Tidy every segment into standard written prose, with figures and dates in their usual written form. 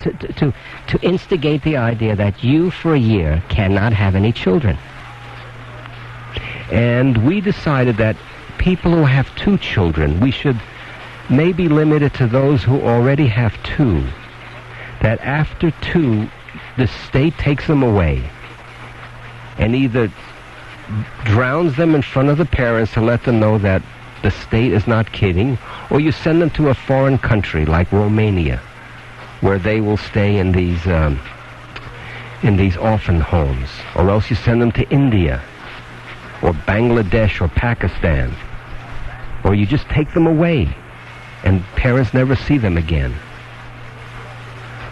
to instigate the idea that you for a year cannot have any children. And we decided that people who have 2 children, we should maybe limit it to those who already have 2. That after 2, the state takes them away and either drowns them in front of the parents to let them know that the state is not kidding, or you send them to a foreign country like Romania, where they will stay in these orphan homes, or else you send them to India, or Bangladesh, or Pakistan, or you just take them away, and parents never see them again.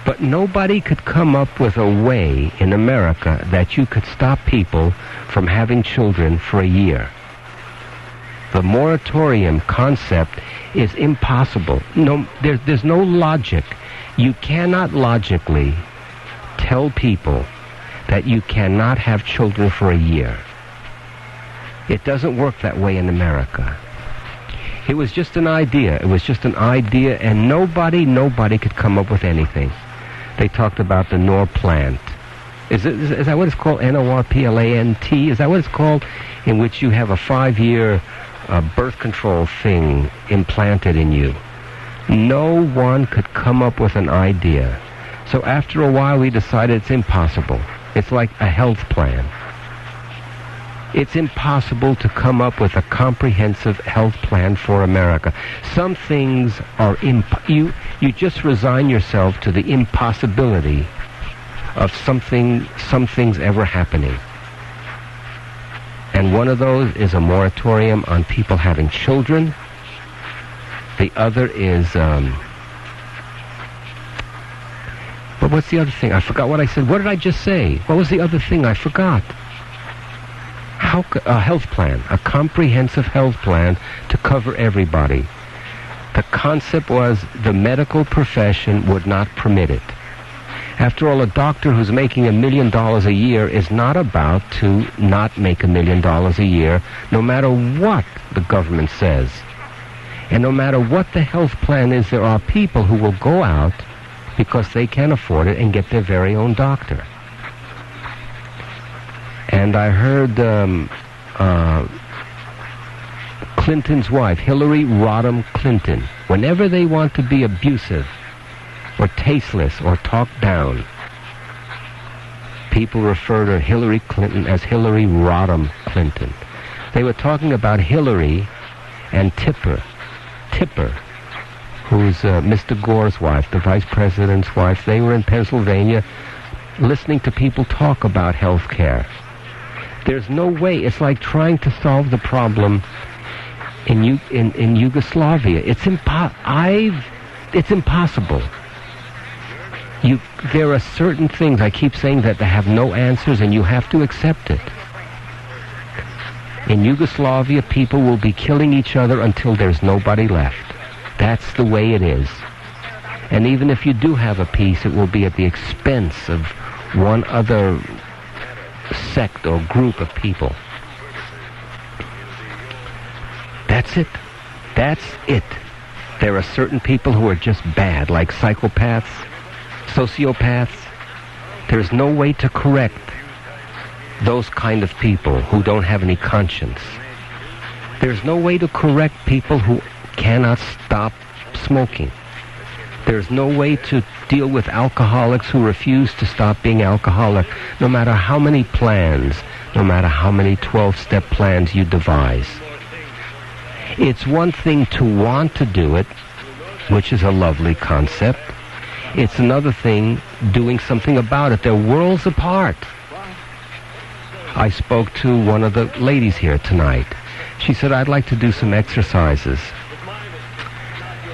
But nobody could come up with a way in America that you could stop people from having children for a year. The moratorium concept is impossible. No, there's no logic. You cannot logically tell people that you cannot have children for a year. It doesn't work that way in America. It was just an idea. It was just an idea, and nobody could come up with anything. They talked about the Norplant. Is that what it's called? Norplant? Is that what it's called? In which you have a 5-year birth control thing implanted in you. No one could come up with an idea. So after a while we decided it's impossible. It's like a health plan. It's impossible to come up with a comprehensive health plan for America. Some things are you just resign yourself to the impossibility of some things ever happening. And one of those is a moratorium on people having children. The other is but what's the other thing? I forgot what I said. What did I just say? What was the other thing? I forgot. A health plan, a comprehensive health plan to cover everybody. The concept was the medical profession would not permit it. After all, a doctor who's making $1 million a year is not about to not make $1 million a year, no matter what the government says. And no matter what the health plan is, there are people who will go out because they can't afford it and get their very own doctor. And I heard Clinton's wife, Hillary Rodham Clinton, whenever they want to be abusive or tasteless or talk down, people refer to Hillary Clinton as Hillary Rodham Clinton. They were talking about Hillary and Tipper, who's Mr. Gore's wife, the vice president's wife. They were in Pennsylvania listening to people talk about health care. There's no way. It's like trying to solve the problem in Yugoslavia. It's impossible. There are certain things, I keep saying, that they have no answers, and you have to accept it. In Yugoslavia, people will be killing each other until there's nobody left. That's the way it is. And even if you do have a peace, it will be at the expense of one other sect or group of people. That's it. That's it. There are certain people who are just bad, like psychopaths, sociopaths. There's no way to correct those kind of people who don't have any conscience. There's no way to correct people who cannot stop smoking. There's no way to deal with alcoholics who refuse to stop being alcoholic, no matter how many plans, no matter how many 12-step plans you devise. It's one thing to want to do it, which is a lovely concept. It's another thing doing something about it. They're worlds apart. I spoke to one of the ladies here tonight. She said, I'd like to do some exercises.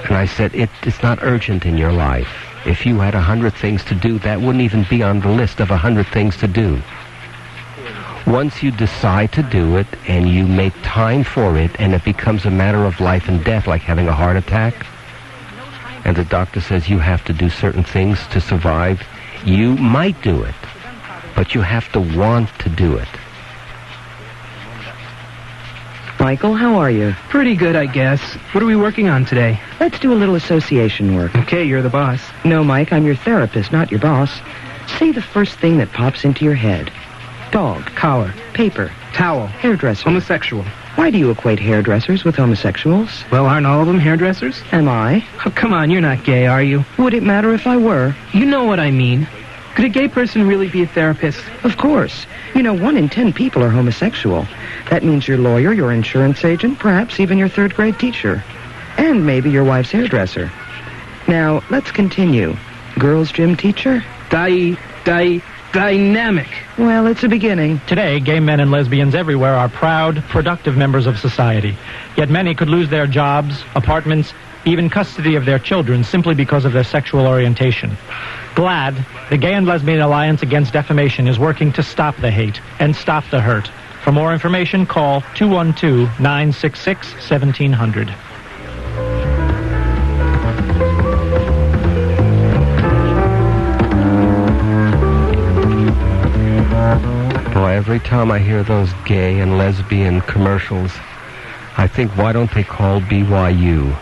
And I said, it's not urgent in your life. If you had 100 things to do, that wouldn't even be on the list of 100 things to do. Once you decide to do it and you make time for it and it becomes a matter of life and death, like having a heart attack, and the doctor says you have to do certain things to survive, you might do it, but you have to want to do it. Michael, how are you? Pretty good, I guess. What are we working on today? Let's do a little association work. Okay, you're the boss. No, Mike, I'm your therapist, not your boss. Say the first thing that pops into your head. Dog. Collar. Paper. Towel. Hairdresser. Homosexual. Why do you equate hairdressers with homosexuals? Well, aren't all of them hairdressers? Am I? Oh, come on, you're not gay, are you? Would it matter if I were? You know what I mean. Could a gay person really be a therapist? Of course. 1 in 10 people are homosexual. That means your lawyer, your insurance agent, perhaps even your third-grade teacher. And maybe your wife's hairdresser. Now, let's continue. Girls' gym teacher? Dynamic. Well, it's a beginning. Today, gay men and lesbians everywhere are proud, productive members of society. Yet many could lose their jobs, apartments, even custody of their children simply because of their sexual orientation. GLAD, the Gay and Lesbian Alliance Against Defamation, is working to stop the hate and stop the hurt. For more information, call 212-966-1700. Boy, every time I hear those gay and lesbian commercials, I think, why don't they call BYU?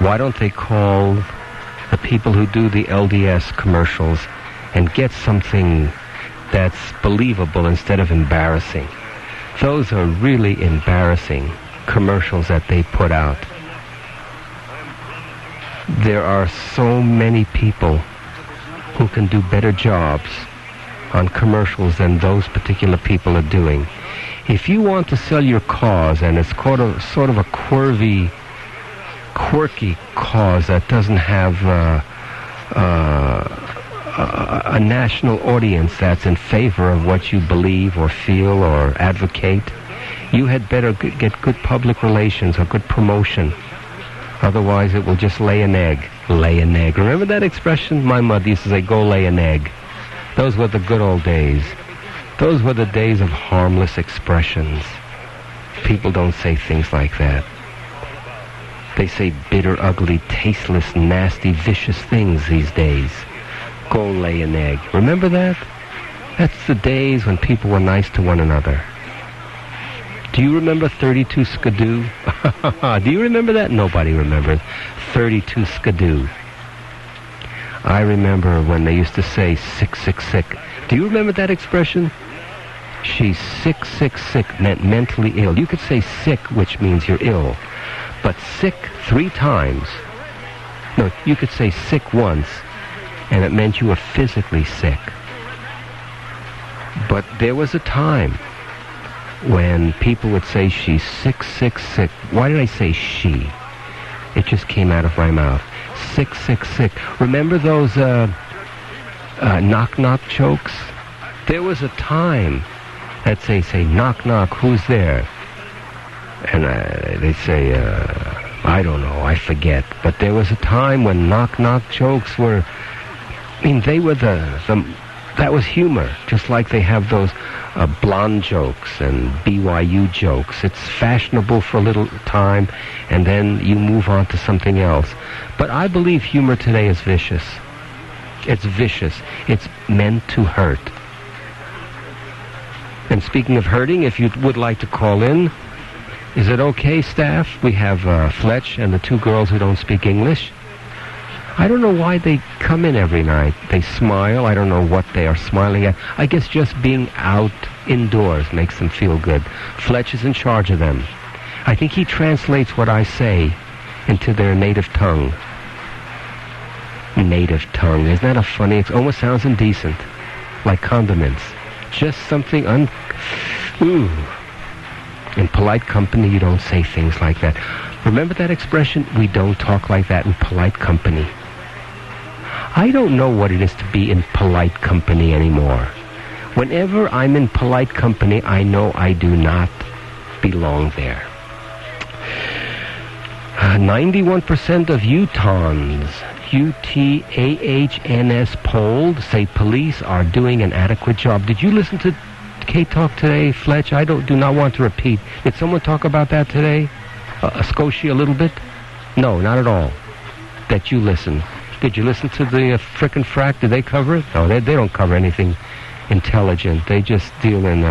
Why don't they call the people who do the LDS commercials and get something that's believable instead of embarrassing? Those are really embarrassing commercials that they put out. There are so many people who can do better jobs on commercials than those particular people are doing. If you want to sell your cause, and it's sort of a quirky cause that doesn't have a national audience that's in favor of what you believe or feel or advocate, you had better get good public relations or good promotion. Otherwise, it will just lay an egg. Lay an egg. Remember that expression? My mother used to say, go lay an egg. Those were the good old days. Those were the days of harmless expressions. People don't say things like that. They say bitter, ugly, tasteless, nasty, vicious things these days. Go lay an egg. Remember that? That's the days when people were nice to one another. Do you remember 32 Skidoo? Do you remember that? Nobody remembers 32 Skidoo. I remember when they used to say sick, sick, sick. Do you remember that expression? She's sick, sick, sick meant mentally ill. You could say sick, which means you're ill. But sick 3 times. No, you could say sick once, and it meant you were physically sick. But there was a time when people would say she's sick, sick, sick. Why did I say she? It just came out of my mouth. Sick, sick, sick. Remember those knock-knock jokes? There was a time that say, knock, knock, who's there? And they'd say, I don't know, I forget. But there was a time when knock-knock jokes were, they were that was humor. Just like they have those blonde jokes and BYU jokes. It's fashionable for a little time, and then you move on to something else. But I believe humor today is vicious. It's vicious. It's meant to hurt. And speaking of hurting, if you would like to call in, is it okay, staff? We have Fletch and the 2 girls who don't speak English. I don't know why they come in every night. They smile. I don't know what they are smiling at. I guess just being out indoors makes them feel good. Fletch is in charge of them. I think he translates what I say into their native tongue. Native tongue. Isn't that a funny? It almost sounds indecent. Like condiments. Just something Ooh. In polite company, you don't say things like that. Remember that expression? We don't talk like that in polite company. I don't know what it is to be in polite company anymore. Whenever I'm in polite company, I know I do not belong there. 91% of Utahns, UTAHNS polled, say police are doing an adequate job. Did you listen to K-Talk today, Fletch? I do not want to repeat. Did someone talk about that today? Scotia a little bit? No, not at all. That you listen. Did you listen to the frickin' frack? Did they cover it? No, they don't cover anything intelligent. They just deal in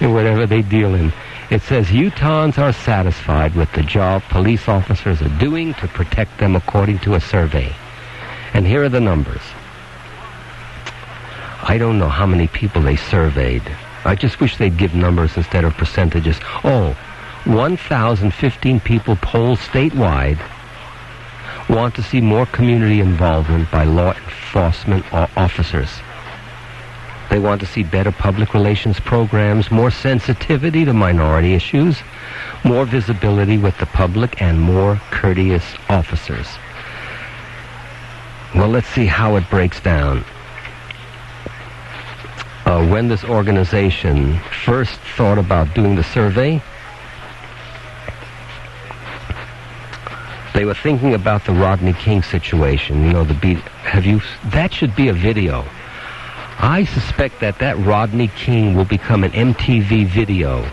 in whatever they deal in. It says Utahns are satisfied with the job police officers are doing to protect them according to a survey. And here are the numbers. I don't know how many people they surveyed. I just wish they'd give numbers instead of percentages. 1,015 people polled statewide want to see more community involvement by law enforcement officers. They want to see better public relations programs, more sensitivity to minority issues, more visibility with the public, and more courteous officers. Well, let's see how it breaks down. When this organization first thought about doing the survey, they were thinking about the Rodney King situation. You know, that should be a video. I suspect that Rodney King will become an MTV video.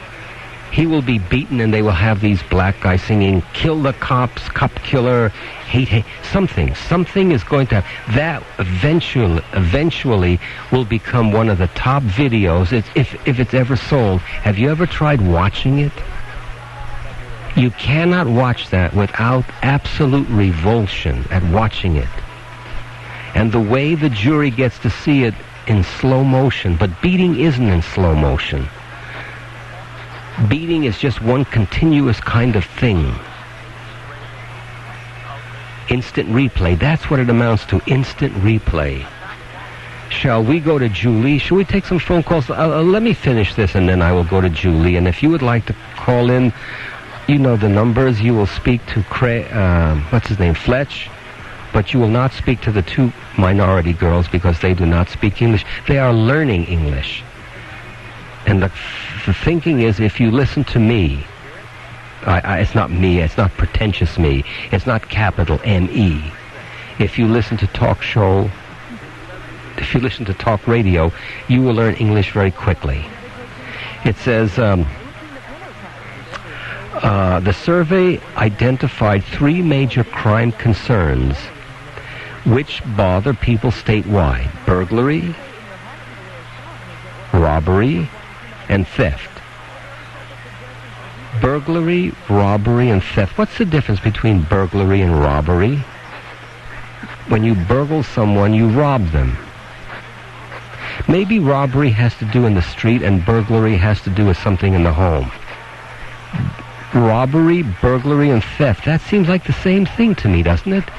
He will be beaten and they will have these black guys singing, "Kill the cops, cop killer, hate." Something is going to happen. That eventually will become one of the top videos if it's ever sold. Have you ever tried watching it? You cannot watch that without absolute revulsion at watching it. And the way the jury gets to see it in slow motion, but beating isn't in slow motion. Beating is just one continuous kind of thing. Instant replay, that's what it amounts to, instant replay. Shall we go to Julie? Shall we take some phone calls? Let me finish this and then I will go to Julie. And if you would like to call in, you know the numbers. You will speak to Fletch, but you will not speak to the two minority girls because they do not speak English. They are learning English. And the thinking is, if you listen to me, it's not me, it's not pretentious me, it's not capital M-E. If you listen to talk radio, you will learn English very quickly. It says, the survey identified 3 major crime concerns which bother people statewide: burglary, robbery, and theft. Burglary, robbery, and theft. What's the difference between burglary and robbery? When you burgle someone, you rob them. Maybe robbery has to do in the street and burglary has to do with something in the home. Robbery, burglary, and theft. That seems like the same thing to me, doesn't it?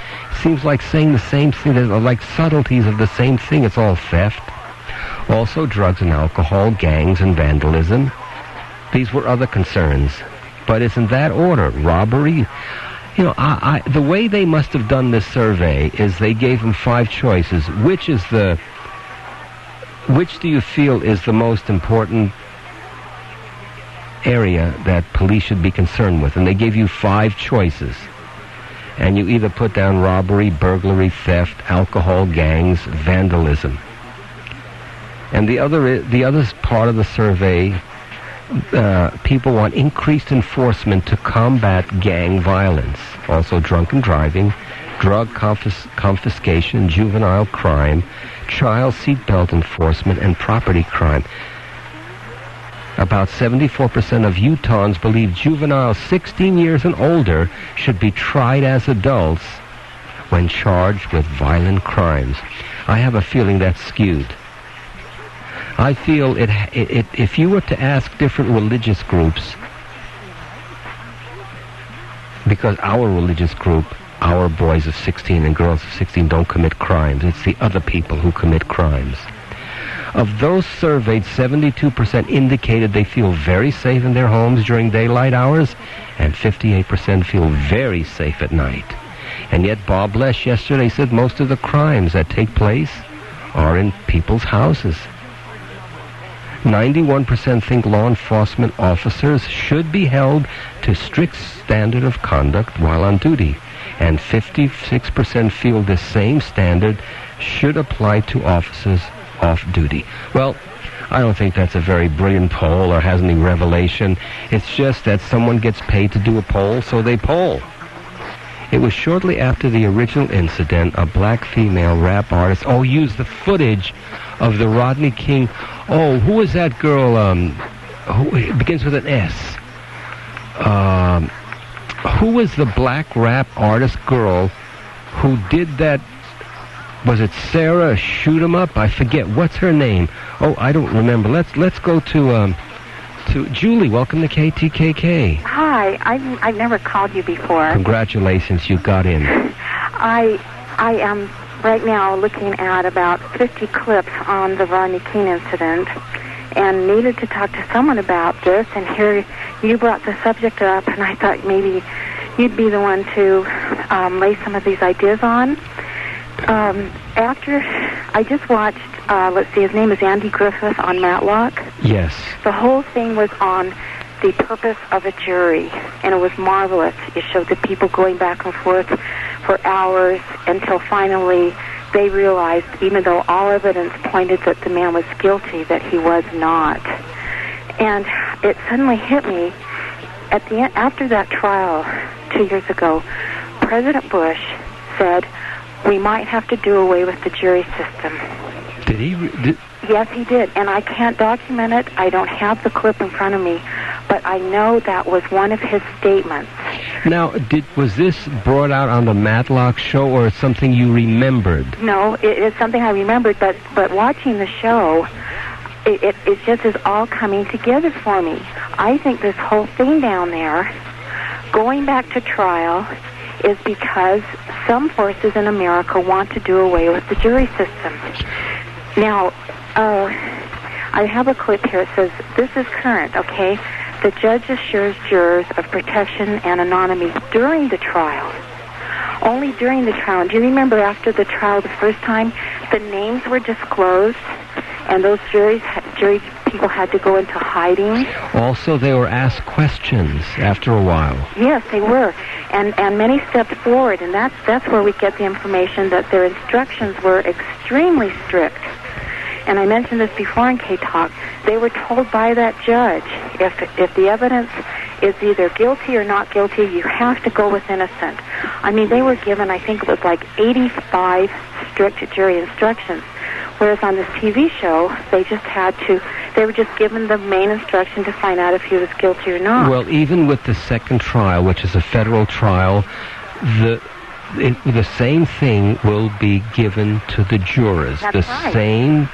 Seems like saying the same thing, like subtleties of the same thing. It's all theft. Also drugs and alcohol, gangs and vandalism. These were other concerns. But it's in that order. Robbery. You know, the way they must have done this survey is they gave them 5 choices. Which do you feel is the most important area that police should be concerned with? And they gave you 5 choices. And you either put down robbery, burglary, theft, alcohol, gangs, vandalism. And the other part of the survey, people want increased enforcement to combat gang violence. Also drunken driving, drug confiscation, juvenile crime, child seatbelt enforcement, and property crime. About 74% of Utahns believe juveniles 16 years and older should be tried as adults when charged with violent crimes. I have a feeling that's skewed. I feel if you were to ask different religious groups, because our religious group, our boys of 16 and girls of 16 don't commit crimes. It's the other people who commit crimes. Of those surveyed, 72% indicated they feel very safe in their homes during daylight hours, and 58% feel very safe at night. And yet Bob Lesh yesterday said most of the crimes that take place are in people's houses. 91% think law enforcement officers should be held to strict standard of conduct while on duty, and 56% feel the same standard should apply to officers off duty. Well, I don't think that's a very brilliant poll or has any revelation. It's just that someone gets paid to do a poll, so they poll. It was shortly after the original incident, a black female rap artist used the footage of the Rodney King. Oh, who was that girl? Who it begins with an S? Who was the black rap artist girl who did that? Was it Sarah Shoot 'em Up? I forget. What's her name? Oh, I don't remember. Let's go to Julie. Welcome to KTKK. Hi, I've never called you before. Congratulations, you got in. I am right now looking at about 50 clips on the Rodney King incident and needed to talk to someone about this, and here you brought the subject up, and I thought maybe you'd be the one to lay some of these ideas on. After I just watched, let's see, his name is Andy Griffith on Matlock. Yes. The whole thing was on the purpose of a jury, and it was marvelous. It showed the people going back and forth for hours until finally they realized, even though all evidence pointed that the man was guilty, that he was not. And it suddenly hit me at the end, after that trial 2 years ago, President Bush said, we might have to do away with the jury system. Did he? Yes, he did, and I can't document it. I don't have the clip in front of me, but I know that was one of his statements. Now, was this brought out on the Matlock show, or something you remembered? No, it is something I remembered, but watching the show, it just is all coming together for me. I think this whole thing down there, going back to trial, is because some forces in America want to do away with the jury system. Now, I have a clip here. It says, this is current, okay? The judge assures jurors of protection and anonymity during the trial. Only during the trial. Do you remember after the trial the first time, the names were disclosed, and those jury people had to go into hiding? Also, they were asked questions after a while. Yes, they were. And many stepped forward, and that's where we get the information that their instructions were extremely strict. And I mentioned this before in K-Talk. They were told by that judge, if the evidence is either guilty or not guilty, you have to go with innocent. I mean, they were given, I think it was like 85 strict jury instructions. Whereas on this TV show, they were just given the main instruction to find out if he was guilty or not. Well, even with the second trial, which is a federal trial, the same thing will be given to the jurors. That's the right. Same,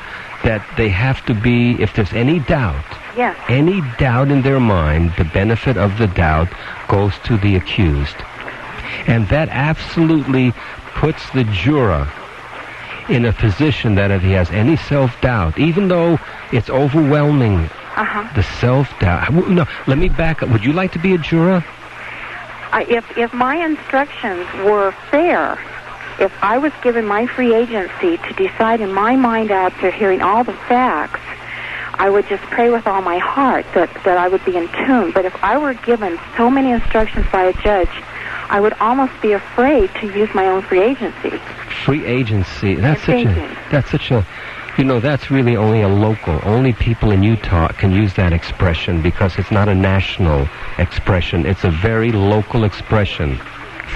that they have to be, if there's any doubt, yes, any doubt in their mind, the benefit of the doubt goes to the accused. And that absolutely puts the juror in a position that if he has any self-doubt, even though it's overwhelming, the self-doubt. No, let me back up. Would you like to be a juror? If my instructions were fair, if I was given my free agency to decide in my mind after hearing all the facts, I would just pray with all my heart that I would be in tune. But if I were given so many instructions by a judge, I would almost be afraid to use my own free agency. Free agency. That's such a, that's really only a local. Only people in Utah can use that expression because it's not a national expression. It's a very local expression.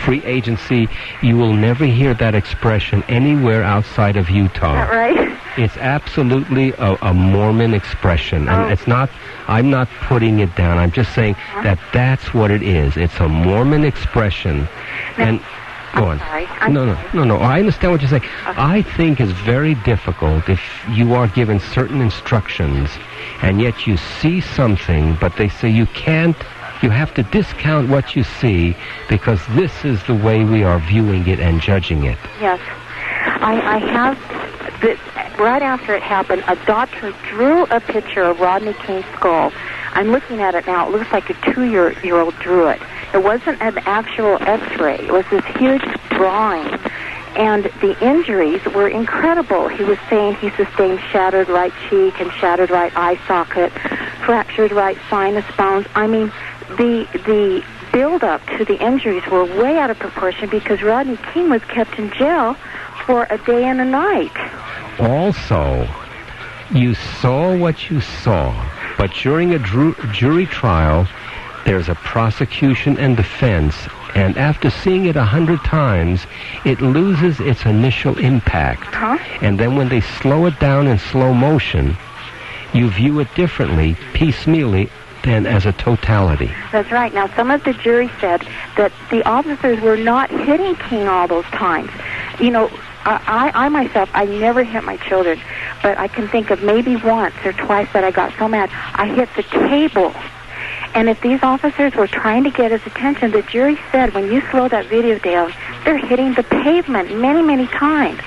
Free agency, you will never hear that expression anywhere outside of Utah. Is that right? It's absolutely a Mormon expression. And it's not, I'm not putting it down. I'm just saying that that's what it is. It's a Mormon expression. And go on. Sorry. No. I understand what you're saying. I think it's very difficult if you are given certain instructions and yet you see something, but they say you can't, you have to discount what you see because this is the way we are viewing it and judging it. Yes. I have, right after it happened, a doctor drew a picture of Rodney King's skull. I'm looking at it now. It looks like a 2-year-old drew it. It wasn't an actual x-ray. It was this huge drawing. And the injuries were incredible. He was saying he sustained shattered right cheek and shattered right eye socket, fractured right sinus bones. I mean, the build-up to the injuries were way out of proportion because Rodney King was kept in jail for a day and a night. Also, you saw what you saw, but during a jury trial, there's a prosecution and defense, and after seeing it 100 times, it loses its initial impact. And then when they slow it down in slow motion, you view it differently, piecemeally, than as a totality. That's right. Now, some of the jury said that the officers were not hitting King all those times. You know, I myself, I never hit my children, but I can think of maybe once or twice that I got so mad, I hit the table. And if these officers were trying to get his attention, the jury said, when you slow that video down, they're hitting the pavement many, many times.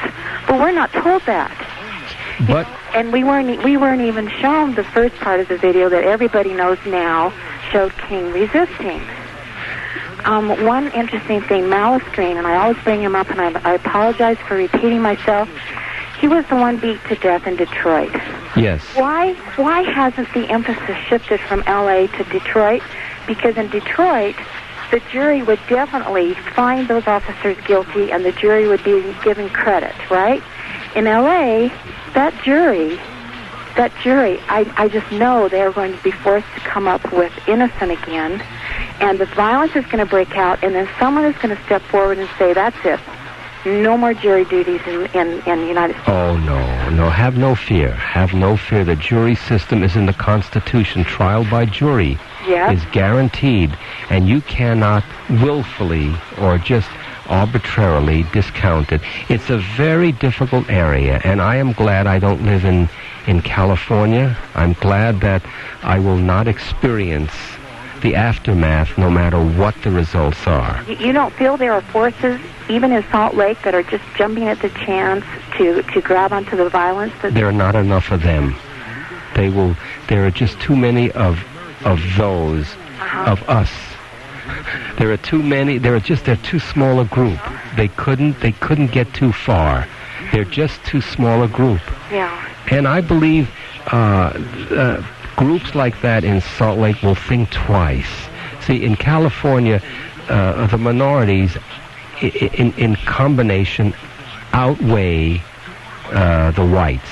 But we're not told that. But and we weren't even shown the first part of the video that everybody knows now showed King resisting. One interesting thing, Malice Green, and I always bring him up, and I apologize for repeating myself. He was the one beat to death in Detroit. yes, Why hasn't the emphasis shifted from L.A. to Detroit? Because in Detroit, the jury would definitely find those officers guilty, and the jury would be given credit, right? In L.A., that jury, I just know they are going to be forced to come up with innocent again, and the violence is going to break out, and then someone is going to step forward and say, that's it. No more jury duties in the United States. oh no, have no fear. Have no fear. The jury system is in the Constitution. Trial by jury Yes. is guaranteed, and you cannot willfully or just arbitrarily discount it. It's a very difficult area, and I am glad I don't live in California. I'm glad that I will not experience the aftermath no matter what the results are. You don't feel there are forces, even in Salt Lake, that are just jumping at the chance to grab onto the violence? There are not enough of them. There are just too many of those, of us. There are too many. They're too small a group. They couldn't get too far. They're just too small a group. Yeah. And I believe groups like that in Salt Lake will think twice. See, in California, the minorities in combination outweigh the whites.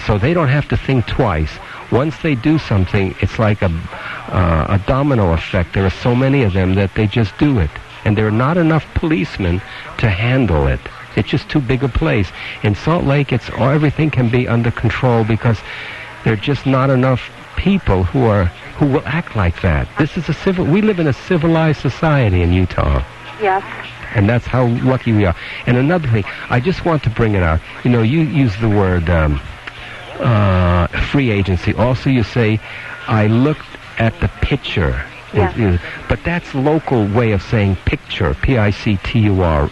So they don't have to think twice. Once they do something, it's like a domino effect. There are so many of them that they just do it. And there are not enough policemen to handle it. It's just too big a place. In Salt Lake, everything can be under control because there are just not enough people who will act like that. This is we live in a civilized society in Utah. Yes. And that's how lucky we are. And another thing, I just want to bring it out. You know, you use the word free agency. Also, you say, I looked at the picture. Yes. But that's local way of saying picture, Picture.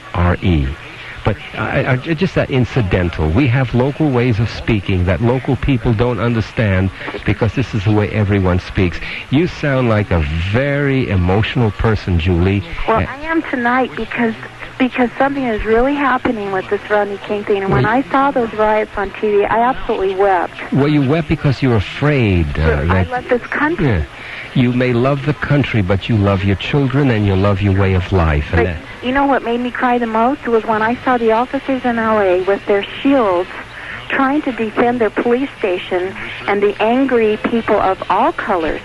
But just that incidental. We have local ways of speaking that local people don't understand because this is the way everyone speaks. You sound like a very emotional person, Julie. Well, I am tonight because something is really happening with this Rodney King thing. And when I saw those riots on TV, I absolutely wept. Well, you wept because you're afraid. I love this country. Yeah. You may love the country, but you love your children and you love your way of life. But you know what made me cry the most was when I saw the officers in L.A. with their shields trying to defend their police station, and the angry people of all colors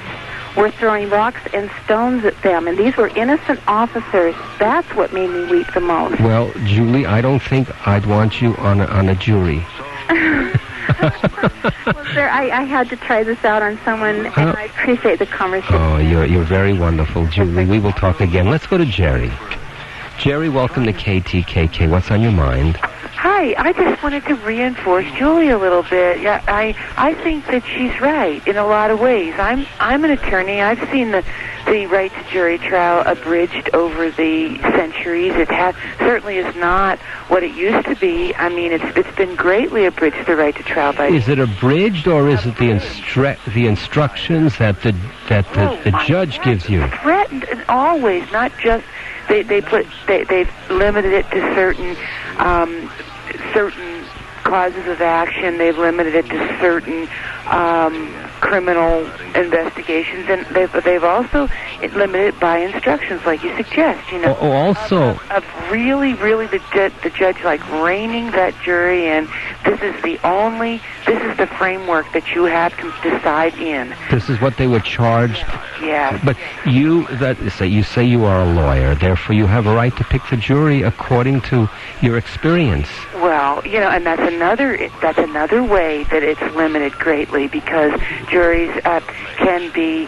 were throwing rocks and stones at them, and these were innocent officers. That's what made me weep the most. Well, Julie, I don't think I'd want you on a jury. Well, sir, I had to try this out on someone, and I appreciate the conversation. Oh, you're very wonderful, Julie. We will talk again. Let's go to Jerry. Jerry, welcome to KTKK. What's on your mind? Hi, I just wanted to reinforce Julie a little bit. Yeah, I think that she's right in a lot of ways. I'm an attorney. I've seen the right to jury trial abridged over the centuries. It certainly is not what it used to be. I mean, it's been greatly abridged, the right to trial by. Is it abridged, or is it the instructions that the judge gives you? Threatened always, not just they've limited it to certain causes of action. They've limited it to certain criminal investigations, and they've also limited it by instructions, like you suggest. You know, also of really the judge like reining that jury in, this is the framework that you have to decide in. This is what they were charged. Yeah. But you say you are a lawyer, therefore you have a right to pick the jury according to your experience. Well, and that's another way that it's limited greatly, because juries can be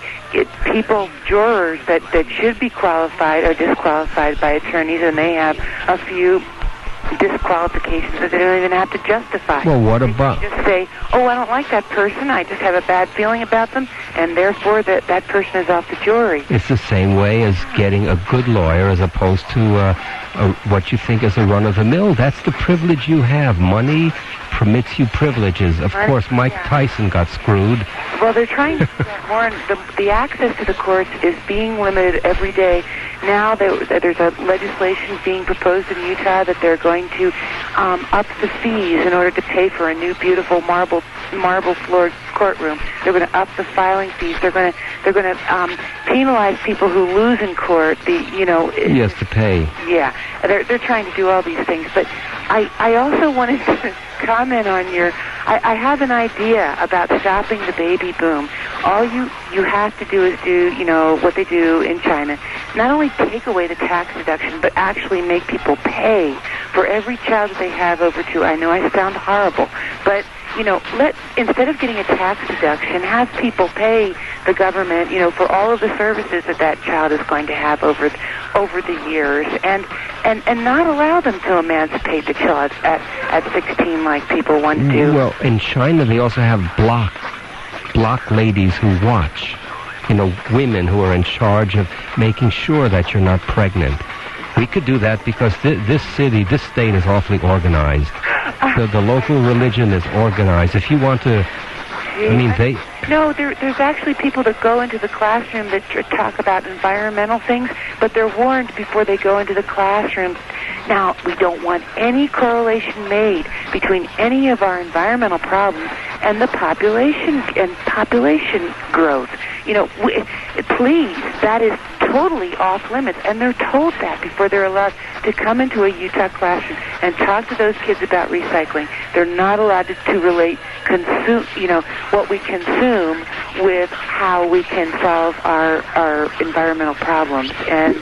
jurors that should be qualified or disqualified by attorneys, and they have a few disqualifications that they don't even have to justify. Well, what about... They just say, oh, I don't like that person, I just have a bad feeling about them, and therefore that person is off the jury. It's the same way as getting a good lawyer as opposed to what you think is a run-of-the-mill. That's the privilege you have. Money permits you privileges. Of course, Mike Tyson got screwed. Well, they're trying to get more. The access to the courts is being limited every day. Now there's a legislation being proposed in Utah that they're going to up the fees in order to pay for a new, beautiful marble floored courtroom. They're going to up the filing fees. They're going to penalize people who lose in court. Yes, to pay. Yeah, they're trying to do all these things. But I also wanted to comment on I have an idea about stopping the baby boom. All you have to do is do, what they do in China. Not only take away the tax deduction, but actually make people pay for every child that they have over two. I know I sound horrible, but instead of getting a tax deduction, have people pay the government, for all of the services that child is going to have over the years, and not allow them to emancipate the child at 16 like people want to do. Well, in China they also have block ladies who watch, women who are in charge of making sure that you're not pregnant. We could do that because this state is awfully organized. The local religion is organized. If you want to, No, there's actually people that go into the classroom that talk about environmental things, but they're warned before they go into the classroom. Now, we don't want any correlation made between any of our environmental problems and the population growth. Please, that is totally off limits, and they're told that before they're allowed to come into a Utah classroom and talk to those kids about recycling. They're not allowed to relate what we consume with how we can solve our environmental problems. And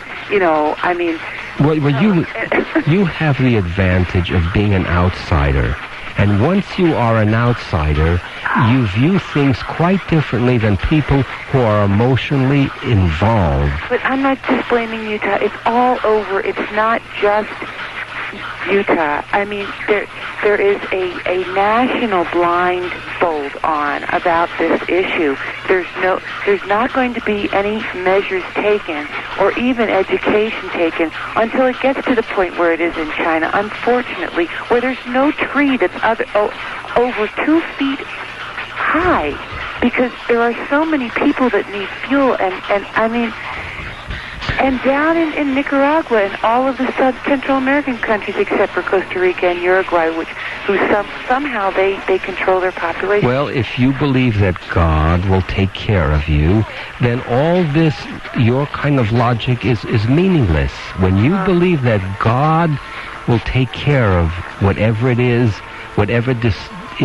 Well, you have the advantage of being an outsider. And once you are an outsider, you view things quite differently than people who are emotionally involved. But I'm not just blaming Utah. It's all over. It's not just Utah. There is a national blindfold on about this issue. There's not going to be any measures taken or even education taken until it gets to the point where it is in China, unfortunately, where there's no tree that's over 2 feet high, because there are so many people that need fuel, and down in Nicaragua and all of the Central American countries except for Costa Rica and Uruguay, who somehow they control their population. Well, if you believe that God will take care of you, then all this, your kind of logic is meaningless. When you believe that God will take care of whatever it is, whatever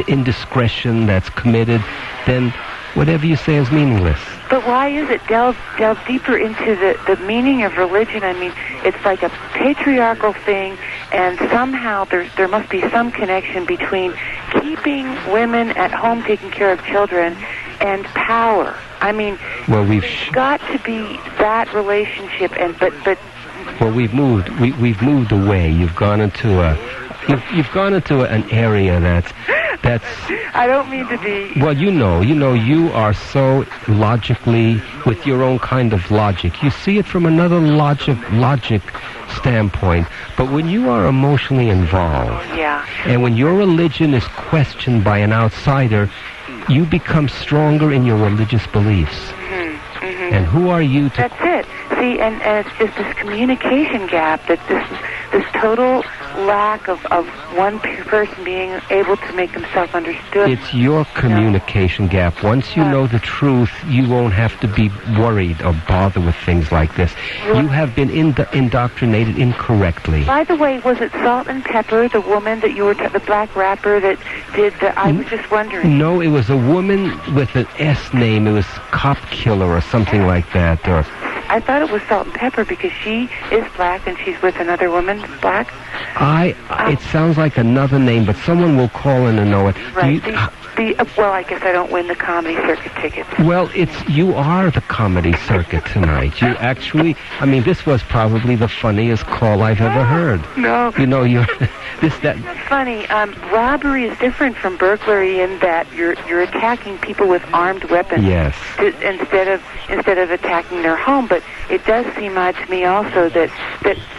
indiscretion that's committed, then whatever you say is meaningless. But why is it? Delve deeper into the meaning of religion. It's like a patriarchal thing, and somehow there must be some connection between keeping women at home taking care of children and power. There's got to be that relationship, but well, we've moved away. You've gone into an area that's I don't mean to be. Well, you are so logically, with your own kind of logic. You see it from another logic standpoint. But when you are emotionally involved, and when your religion is questioned by an outsider, you become stronger in your religious beliefs. And who are you to... That's it. See, and it's just this communication gap that this total lack of one person being able to make himself understood. It's your communication gap. Once you know the truth, you won't have to be worried or bother with things like this. You have been indoctrinated incorrectly. By the way, was it Salt and Pepper, the woman that you were, the black rapper that did I was just wondering. No, it was a woman with an S name. It was Cop Killer or something like that. Or I thought it was Salt and Pepper because she is black and she's with another woman black. It sounds like another name, but someone will call in and know it. Right. Well, I guess I don't win the comedy circuit tickets. Well, you are the comedy circuit tonight. You actually, this was probably the funniest call I've ever heard. No. You know, That's funny. Robbery is different from burglary in that you're attacking people with armed weapons. Yes. Instead of attacking their home, but it does seem odd to me also that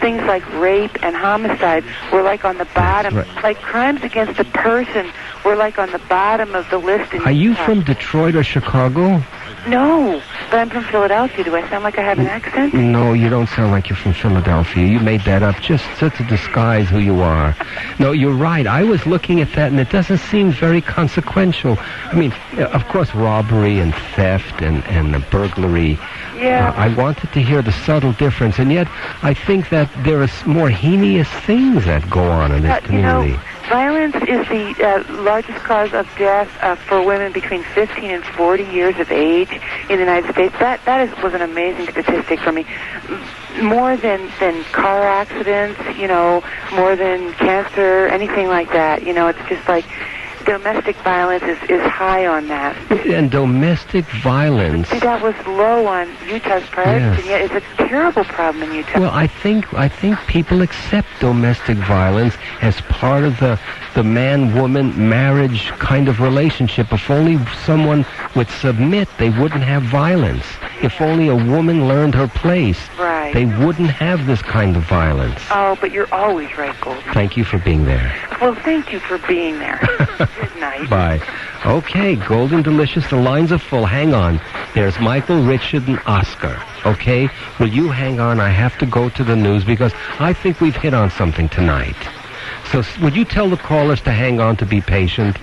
things like rape and homicide were like on the bottom, like crimes against the person were like on the bottom of the list. Are you from Detroit or Chicago? No, but I'm from Philadelphia. Do I sound like I have an accent? No, you don't sound like you're from Philadelphia. You made that up just to disguise who you are. No, you're right. I was looking at that, and it doesn't seem very consequential. Of course, robbery and theft and burglary. Yeah. I wanted to hear the subtle difference, and yet I think that there are more heinous things that go on in this community. Violence is the largest cause of death for women between 15 and 40 years of age in the United States. That was an amazing statistic for me. More than car accidents, more than cancer, anything like that. It's just like domestic violence is high on that. And domestic violence... See, that was low on Utah's priorities, and yet it's a terrible problem in Utah. Well, I think people accept domestic violence as part of the man-woman marriage kind of relationship. If only someone would submit, they wouldn't have violence. If only a woman learned her place, they wouldn't have this kind of violence. Oh, but you're always right, Golden. Thank you for being there. Well, thank you for being there. Good night. Bye. Okay, Golden Delicious, the lines are full. Hang on. There's Michael, Richard, and Oscar. Okay? Will you hang on? I have to go to the news because I think we've hit on something tonight. So would you tell the callers to hang on, to be patient?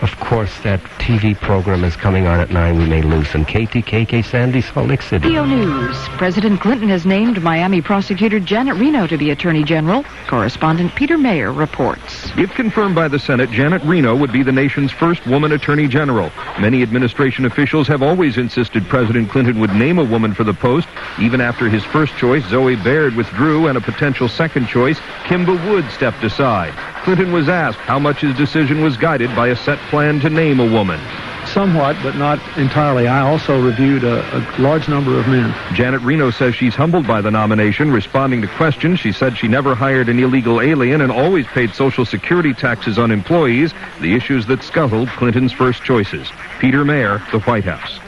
Of course, that TV program is coming on at 9. We may lose some. KTKK Sandy, Salt Lake City. PO News. President Clinton has named Miami prosecutor Janet Reno to be Attorney General. Correspondent Peter Mayer reports. If confirmed by the Senate, Janet Reno would be the nation's first woman Attorney General. Many administration officials have always insisted President Clinton would name a woman for the post, even after his first choice, Zoe Baird, withdrew and a potential second choice, Kimba Wood, stepped aside. Clinton was asked how much his decision was guided by a set plan to name a woman. Somewhat, but not entirely. I also reviewed a large number of men. Janet Reno says she's humbled by the nomination. Responding to questions, she said she never hired an illegal alien and always paid Social Security taxes on employees, the issues that scuttled Clinton's first choices. Peter Mayer, the White House.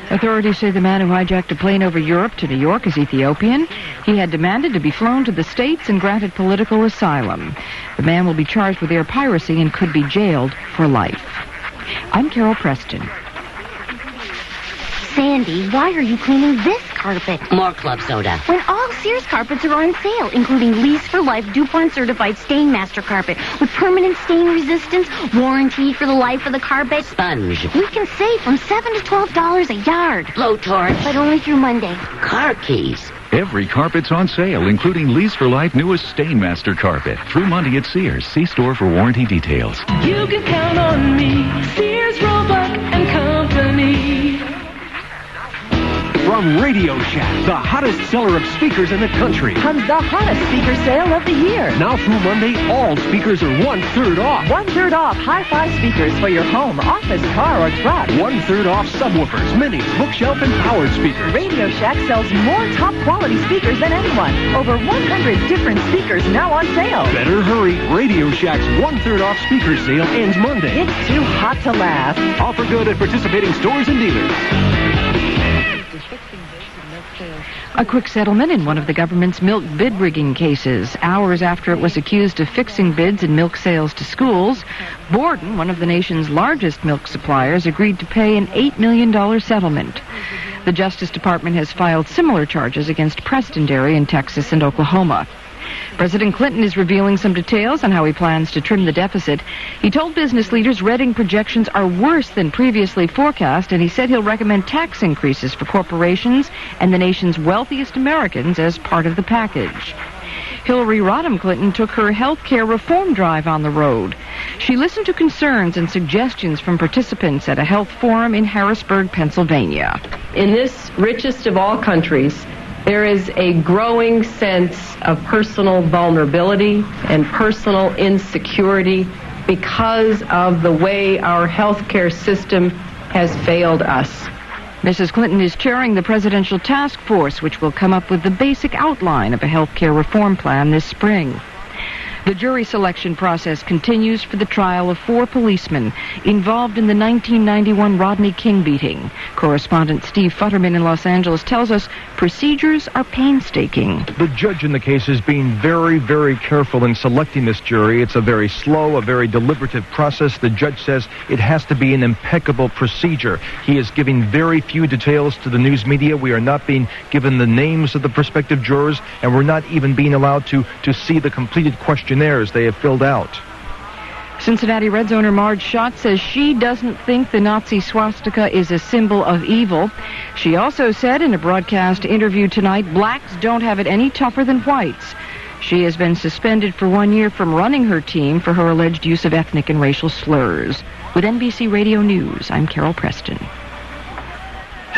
Authorities say the man who hijacked a plane over Europe to New York is Ethiopian. He had demanded to be flown to the States and granted political asylum. The man will be charged with air piracy and could be jailed for life. I'm Carol Preston. Sandy, why are you cleaning this carpet? More club soda. When all Sears carpets are on sale, including Lease for Life DuPont certified Stain Master carpet with permanent stain resistance, warranty for the life of the carpet. Sponge. We can save from $7 to $12 a yard. Blowtorch. But only through Monday. Car keys. Every carpet's on sale, including Lease for Life newest Stain Master carpet. Through Monday at Sears. See store for warranty details. You can count on me, Sears, Roebuck and Company. From Radio Shack, the hottest seller of speakers in the country, comes the hottest speaker sale of the year. Now through Monday, all speakers are 1/3 off. 1/3 off hi-fi speakers for your home, office, car, or truck. 1/3 off subwoofers, minis, bookshelf, and powered speakers. Radio Shack sells more top-quality speakers than anyone. Over 100 different speakers now on sale. Better hurry. Radio Shack's 1/3 off speaker sale ends Monday. It's too hot to last. Offer good at participating stores and dealers. A quick settlement in one of the government's milk bid rigging cases. Hours after it was accused of fixing bids in milk sales to schools, Borden, one of the nation's largest milk suppliers, agreed to pay an $8 million settlement. The Justice Department has filed similar charges against Preston Dairy in Texas and Oklahoma. President Clinton is revealing some details on how he plans to trim the deficit. He told business leaders Reading projections are worse than previously forecast, and he said he'll recommend tax increases for corporations and the nation's wealthiest Americans as part of the package. Hillary Rodham Clinton took her health care reform drive on the road. She listened to concerns and suggestions from participants at a health forum in Harrisburg, Pennsylvania. In this richest of all countries, there is a growing sense of personal vulnerability and personal insecurity because of the way our health care system has failed us. Mrs. Clinton is chairing the presidential task force, which will come up with the basic outline of a health care reform plan this spring. The jury selection process continues for the trial of 4 policemen involved in the 1991 Rodney King beating. Correspondent Steve Futterman in Los Angeles tells us procedures are painstaking. The judge in the case is being very, very careful in selecting this jury. It's a very slow, a very deliberative process. The judge says it has to be an impeccable procedure. He is giving very few details to the news media. We are not being given the names of the prospective jurors, and we're not even being allowed to see the completed questionnaires they have filled out. Cincinnati Reds owner Marge Schott says she doesn't think the Nazi swastika is a symbol of evil. She also said in a broadcast interview tonight, blacks don't have it any tougher than whites. She has been suspended for 1 year from running her team for her alleged use of ethnic and racial slurs. With NBC Radio News, I'm Carol Preston.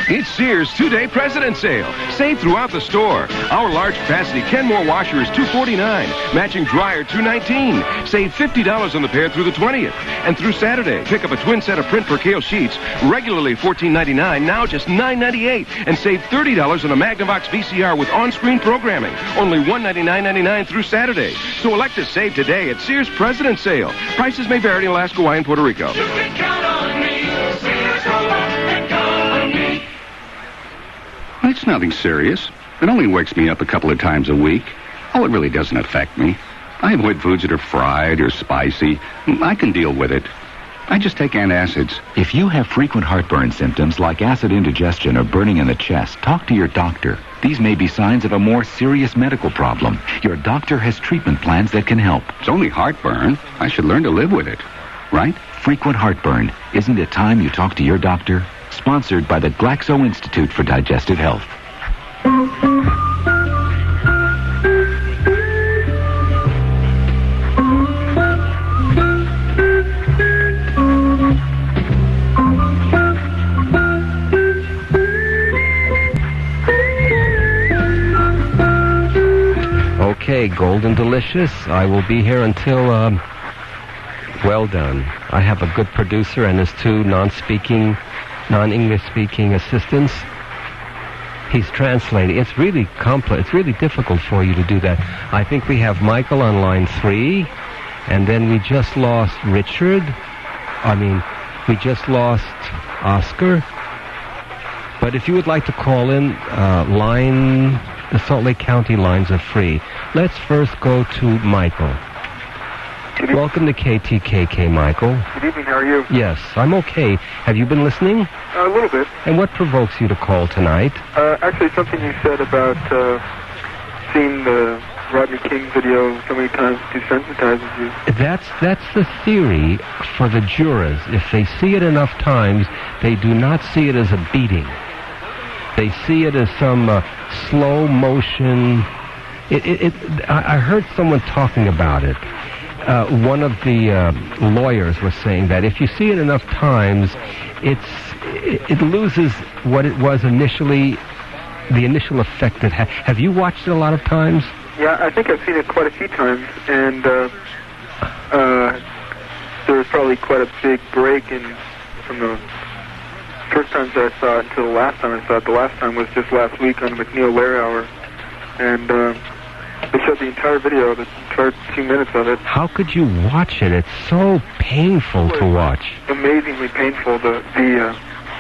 It's Sears 2-day President's Sale. Save throughout the store. Our large capacity Kenmore washer is $249. Matching dryer $219. Save $50 on the pair through the 20th. And through Saturday, pick up a twin set of print percale sheets, regularly $14.99, now just $9.98. And save $30 on a Magnavox VCR with on-screen programming. Only $199.99 through Saturday. So elect to save today at Sears President's Sale. Prices may vary in Alaska, Hawaii, and Puerto Rico. You can count on me. Sears and Company. It's nothing serious. It only wakes me up a couple of times a week. Oh, it really doesn't affect me. I avoid foods that are fried or spicy. I can deal with it. I just take antacids. If you have frequent heartburn symptoms like acid indigestion or burning in the chest, talk to your doctor. These may be signs of a more serious medical problem. Your doctor has treatment plans that can help. It's only heartburn. I should learn to live with it. Right? Frequent heartburn. Isn't it time you talk to your doctor? Sponsored by the Glaxo Institute for Digestive Health. Okay, Golden Delicious. I will be here until, well done. I have a good producer and his 2 non-English speaking assistants. He's translating. It's really complex. It's really difficult for you to do that. I think we have Michael on line 3, and then we just lost Richard. We just lost Oscar. But if you would like to call in, the Salt Lake County lines are free. Let's first go to Michael. Welcome to KTKK, Michael. Good evening, how are you? Yes, I'm okay. Have you been listening? A little bit. And what provokes you to call tonight? Actually, something you said about seeing the Rodney King video so many times desensitizes you. That's the theory for the jurors. If they see it enough times, they do not see it as a beating. They see it as some slow motion. I heard someone talking about it. One of the lawyers was saying that if you see it enough times, it loses what it was initially, the initial effect it had. Have you watched it a lot of times? Yeah, I think I've seen it quite a few times, and there was probably quite a big break from the first times I saw it until the last time I saw it. The last time was just last week on the McNeil-Lehrer Hour, and they showed the entire video, the entire 2 minutes of it. How could you watch it? It's so painful to watch. Amazingly painful, the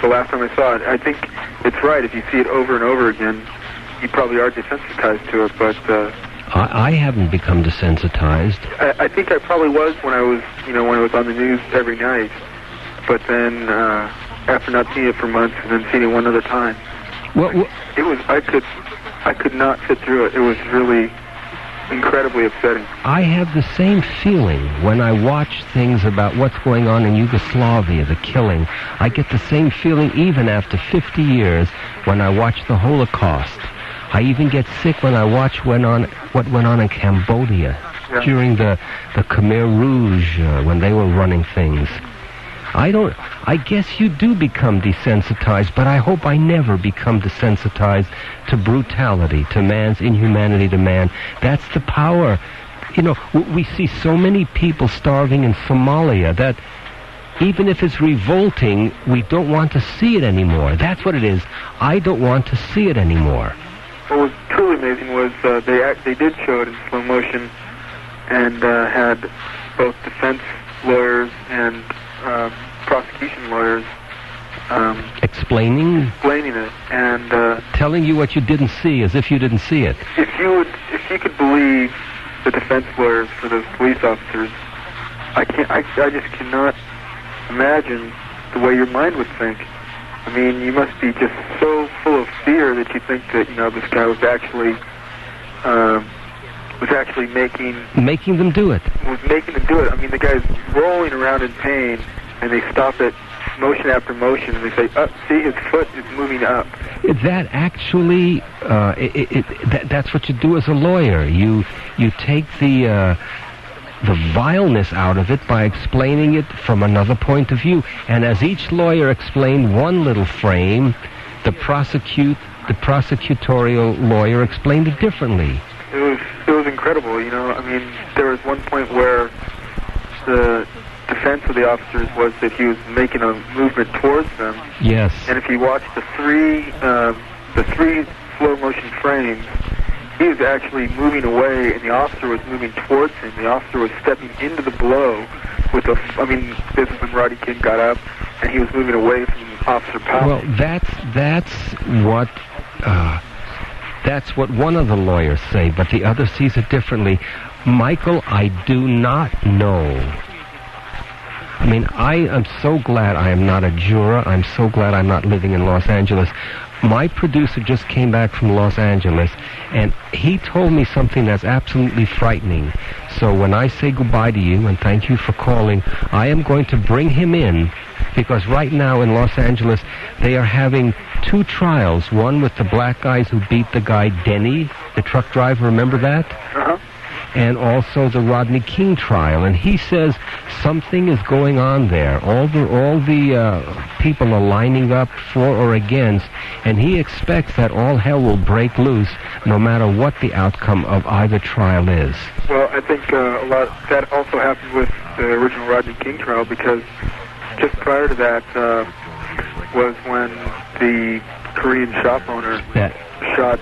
last time I saw it. I think it's right. If you see it over and over again, you probably are desensitized to it, but I haven't become desensitized. I think I probably was when I was on the news every night. But then after not seeing it for months and then seeing it one other time, it was I could not sit through it. It was really incredibly upsetting. I have the same feeling when I watch things about what's going on in Yugoslavia, the killing. I get the same feeling even after 50 years when I watch the Holocaust. I even get sick when I watch what went on in Cambodia during the Khmer Rouge, when they were running things. I guess you do become desensitized, but I hope I never become desensitized to brutality, to man's inhumanity to man. That's the power. You know, we see so many people starving in Somalia that even if it's revolting, we don't want to see it anymore. That's what it is. I don't want to see it anymore. What was truly amazing was they did show it in slow motion and had both defense lawyers and prosecution lawyers explaining it and telling you what you didn't see as if you didn't see it. If you could believe the defense lawyers for those police officers, I just cannot imagine the way your mind would think. I mean, you must be just so full of fear that you think that, you know, this guy was actually making them do it. Was making them do it. I mean, the guy's rolling around in pain, and they stop it motion after motion, and they say, see, his foot is moving up. That actually, that's what you do as a lawyer. You take the vileness out of it by explaining it from another point of view. And as each lawyer explained one little frame, the prosecutorial lawyer explained it differently. It was incredible, you know. I mean, there was one point where the defense of the officers was that he was making a movement towards them. Yes. And if you watch the three slow motion frames, he was actually moving away, and the officer was moving towards him. The officer was stepping into the blow with this is when Rodney King got up, and he was moving away from Officer Powell. Well, that's what one of the lawyers say, but the other sees it differently. Michael, I do not know. I mean, I am so glad I am not a juror. I'm so glad I'm not living in Los Angeles. My producer just came back from Los Angeles, and he told me something that's absolutely frightening. So when I say goodbye to you, and thank you for calling, I am going to bring him in, because right now in Los Angeles, they are having two trials. One with the black guys who beat the guy Denny, the truck driver, remember that? Uh-huh. And also the Rodney King trial. And he says something is going on there. All the people are lining up for or against, and he expects that all hell will break loose no matter what the outcome of either trial is. Well, I think that also happened with the original Rodney King trial, because just prior to that was when the Korean shop owner shot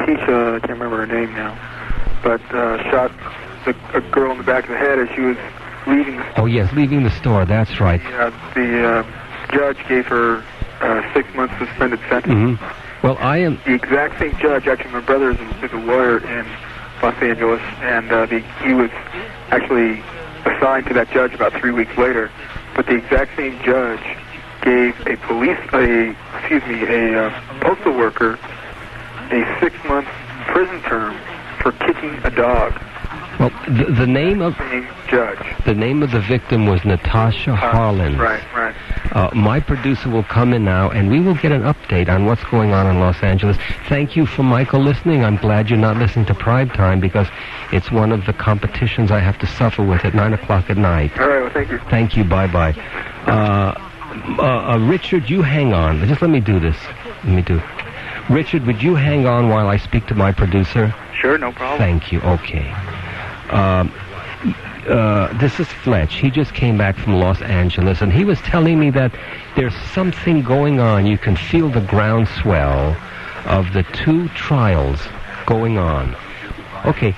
Tisha, I can't remember her name now, but shot a girl in the back of the head as she was leaving the store. Oh, yes, leaving the store, that's right. The judge gave her 6 months suspended sentence. Mm-hmm. Well, I am... The exact same judge, actually my brother is a lawyer in Los Angeles, and he was actually assigned to that judge about 3 weeks later, but the exact same judge gave a postal worker a 6-month prison term for kicking a dog. Well, the name of the victim was Natasha Harlan. Right. My producer will come in now, and we will get an update on what's going on in Los Angeles. Thank you for Michael listening. I'm glad you're not listening to Prime Time, because it's one of the competitions I have to suffer with at 9 o'clock at night. All right, well, thank you. Thank you, bye-bye. Richard, you hang on. Just let me do this. Richard, would you hang on while I speak to my producer? Sure, no problem. Thank you. Okay. This is Fletch. He just came back from Los Angeles, and he was telling me that there's something going on. You can feel the groundswell of the two trials going on. Okay.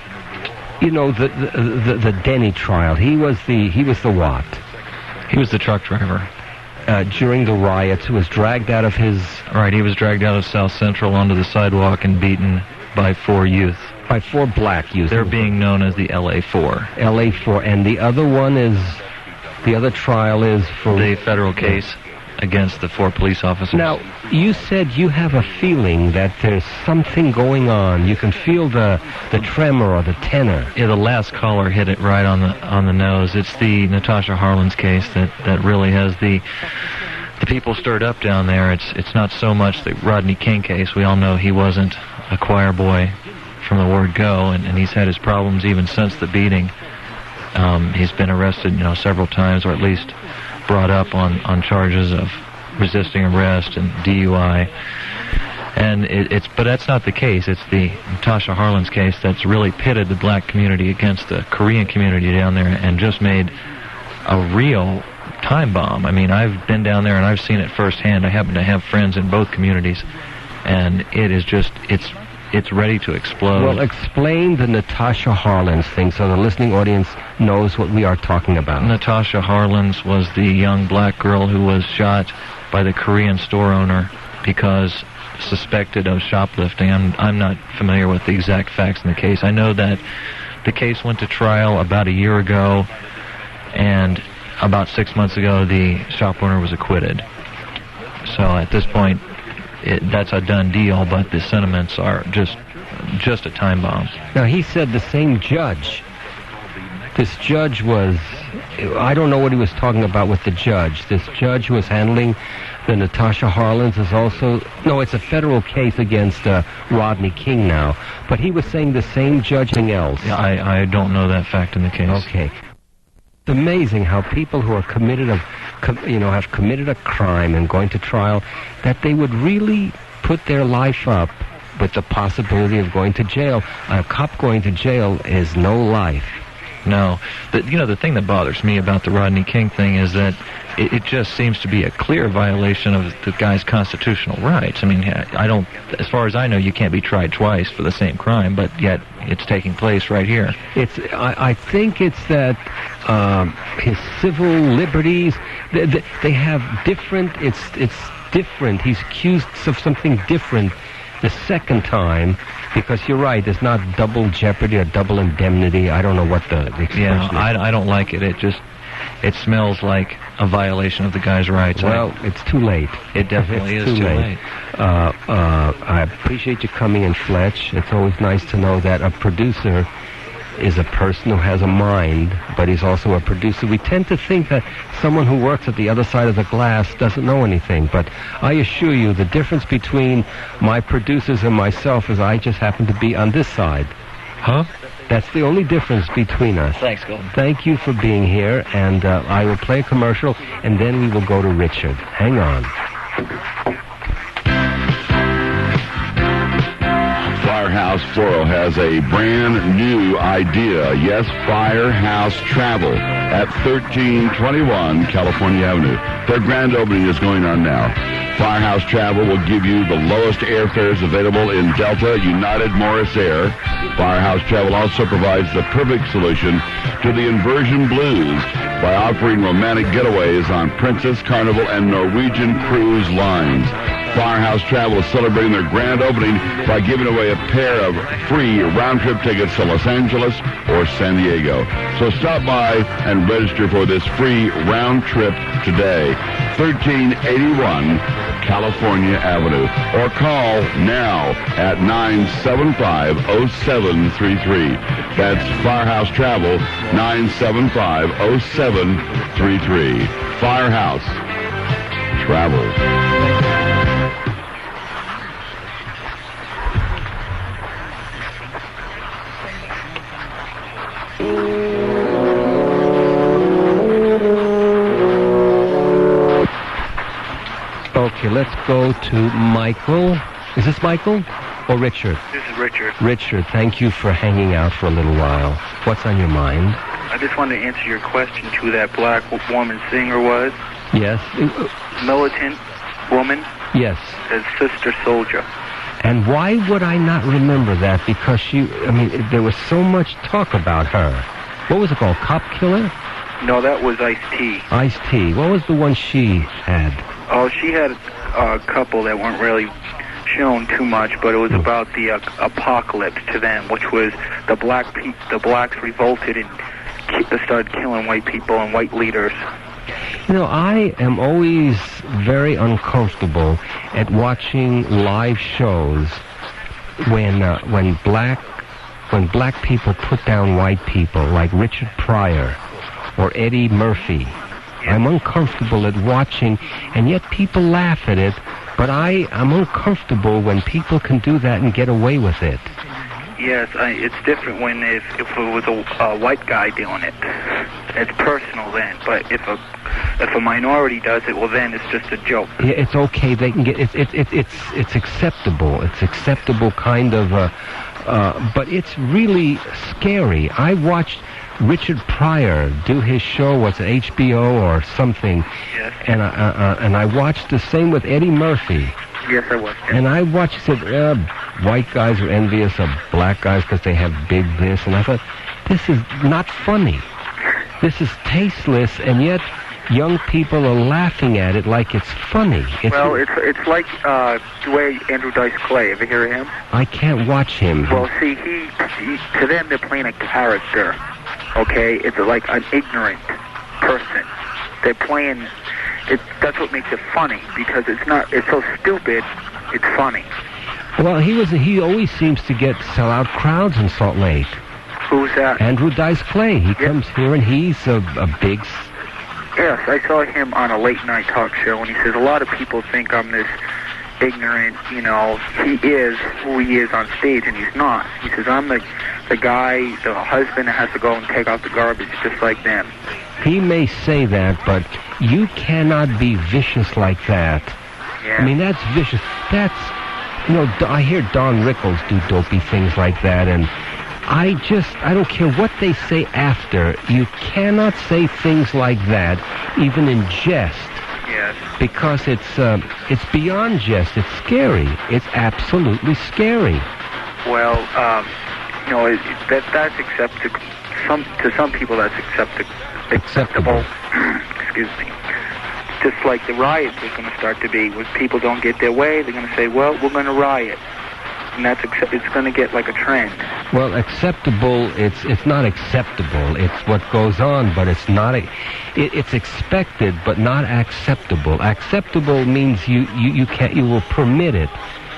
You know, the Denny trial. He was the what? He was the truck driver. During the riots, who was dragged out of his... Right, he was dragged out of South Central onto the sidewalk and beaten by 4 youth. By 4 black youth. They're being known as the LA4. LA4, and the other one is... The other trial is for... The federal case. against the 4 police officers. Now, you said you have a feeling that there's something going on. You can feel the tremor or the tenor. Yeah, the last caller hit it right on the nose. It's the Natasha Harlan's case that really has the people stirred up down there. It's not so much the Rodney King case. We all know he wasn't a choir boy from the word go, and he's had his problems even since the beating. He's been arrested, several times, or at least brought up on charges of resisting arrest and DUI. And but that's not the case. It's the Natasha Harlan's case that's really pitted the black community against the Korean community down there and just made a real time bomb. I mean, I've been down there and I've seen it firsthand. I happen to have friends in both communities, and it is just, it's ready to explode. Well, explain the Natasha Harlan's thing so the listening audience knows what we are talking about. Natasha Harlan's was the young black girl who was shot by the Korean store owner because suspected of shoplifting. I'm not familiar with the exact facts in the case. I know that the case went to trial about a year ago, and about 6 months ago the shop owner was acquitted. So at this point, that's a done deal, but the sentiments are just a time bomb. Now, he said the same judge. This judge was, I don't know what he was talking about with the judge. This judge who was handling the Natasha Harlan's is also, no, it's a federal case against Rodney King now, but he was saying the same judge and else. Yeah, I don't know that fact in the case. Okay. It's amazing how people who are have committed a crime and going to trial, that they would really put their life up with the possibility of going to jail. A cop going to jail is no life. No. The thing that bothers me about the Rodney King thing is that it just seems to be a clear violation of the guy's constitutional rights. I mean, as far as I know, you can't be tried twice for the same crime, but yet it's taking place right here. I think it's that his civil liberties, they have different, it's different. He's accused of something different the second time, because you're right, there's not double jeopardy or double indemnity. I don't know what the expression is. I don't like it. It smells like a violation of the guy's rights. Well, it's too late. It definitely is too late. I appreciate you coming in, Fletch. It's always nice to know that a producer is a person who has a mind, but he's also a producer. We tend to think that someone who works at the other side of the glass doesn't know anything, but I assure you the difference between my producers and myself is I just happen to be on this side. Huh? That's the only difference between us. Thanks, Golden. Thank you for being here, and I will play a commercial, and then we will go to Richard. Hang on. Firehouse Floral has a brand new idea. Yes, Firehouse Travel at 1321 California Avenue. Their grand opening is going on now. Firehouse Travel will give you the lowest airfares available in Delta, United, Morris Air. Firehouse Travel also provides the perfect solution to the inversion blues by offering romantic getaways on Princess, Carnival, and Norwegian cruise lines. Firehouse Travel is celebrating their grand opening by giving away a pair of free round-trip tickets to Los Angeles or San Diego. So stop by and register for this free round trip today. 1381 California Avenue. Or call now at 975-0733. That's Firehouse Travel, 975-0733. Firehouse Travel. Okay, let's go to Michael. Is this Michael or Richard? This is Richard. Richard, thank you for hanging out for a little while. What's on your mind? I just wanted to answer your question to who that black woman singer was. Yes. Militant woman. Yes. As Sister Soldier. And why would I not remember that? Because there was so much talk about her. What was it called? Cop Killer? No, that was Ice-T. Ice-T. What was the one she had? Oh, she had a couple that weren't really shown too much, but it was about the apocalypse to them, which was the blacks revolted and started killing white people and white leaders. I am always very uncomfortable at watching live shows when black people put down white people, like Richard Pryor or Eddie Murphy. I'm uncomfortable at watching, and yet people laugh at it, but I'm uncomfortable when people can do that and get away with it. Yes, it's different when if it was a white guy doing it. It's personal then. But if a minority does it, well then it's just a joke. Yeah, it's okay. They can get it's acceptable. It's acceptable kind of. But it's really scary. I watched Richard Pryor do his show, was it HBO or something? Yes. And I watched the same with Eddie Murphy. Yes, I was. And I watched, said, white guys are envious of black guys because they have big this. And I thought, this is not funny. This is tasteless, and yet young people are laughing at it like it's funny. It's like the way Andrew Dice Clay. Ever hear of him? I can't watch him. Well, see, he to them they're playing a character. Okay, it's like an ignorant person. They're playing. That's what makes it funny, because it's so stupid, it's funny. Well, he always seems to sell out crowds in Salt Lake. Who's that? Andrew Dice Clay. He comes here and he's a big... Yes, I saw him on a late night talk show, and he says, a lot of people think I'm this ignorant, he is who he is on stage, and he's not. He says, I'm the guy, the husband that has to go and take out the garbage just like them. He may say that, but you cannot be vicious like that. Yeah. I mean, that's vicious. That's, I hear Don Rickles do dopey things like that, and I don't care what they say after. You cannot say things like that, even in jest. Yes. Because it's beyond jest. It's scary. It's absolutely scary. Well, that's acceptable. To some people, that's acceptable. Excuse me. Just like the riots are going to start to be. When people don't get their way, they're going to say, well, we're going to riot. And it's going to get like a trend. Well, acceptable, it's not acceptable. It's what goes on, but it's not... It's expected, but not acceptable. Acceptable means you will permit it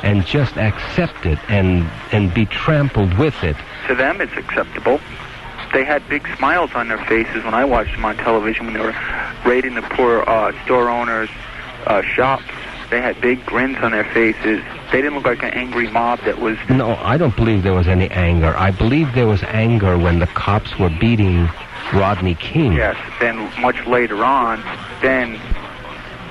and just accept it and be trampled with it. To them, it's acceptable. They had big smiles on their faces when I watched them on television when they were raiding the poor store owners' shops. They had big grins on their faces. They didn't look like an angry mob that was... No, I don't believe there was any anger. I believe there was anger when the cops were beating Rodney King. Yes, then much later on, then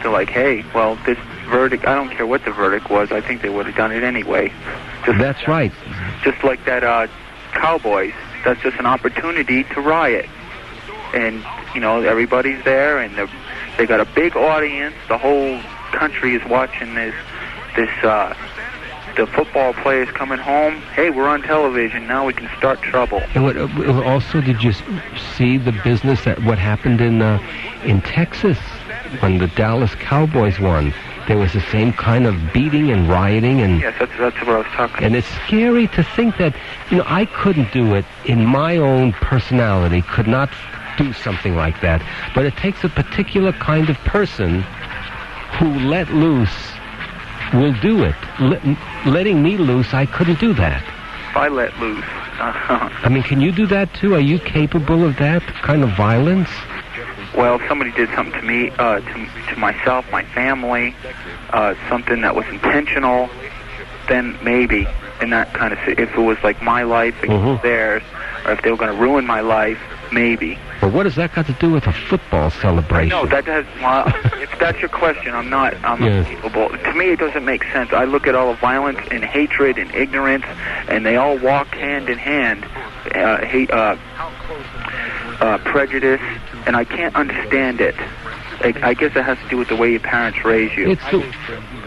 they're like, hey, well, this verdict, I don't care what the verdict was, I think they would have done it anyway. That's right. Just like that Cowboys, that's just an opportunity to riot. And, everybody's there, and they got a big audience, the whole country is watching the football players coming home. Hey, we're on television, now we can start trouble. And also, did you see the business what happened in Texas when the Dallas Cowboys won? There was the same kind of beating and rioting, and yes, that's what I was talking about. And it's scary to think that I couldn't do it in my own personality, could not do something like that. But it takes a particular kind of person who let loose will do it. Letting me loose, I couldn't do that. If I let loose. I mean, can you do that too? Are you capable of that kind of violence? Well, if somebody did something to me, to myself, my family, something that was intentional, then maybe. In that kind of, if it was like my life against theirs, or if they were going to ruin my life, maybe. But what does that got to do with a football celebration? No, that has. Well, if that's your question, I'm not capable. To me, it doesn't make sense. I look at all the violence and hatred and ignorance, and they all walk hand in hand. Prejudice, and I can't understand it. I guess it has to do with the way your parents raise you.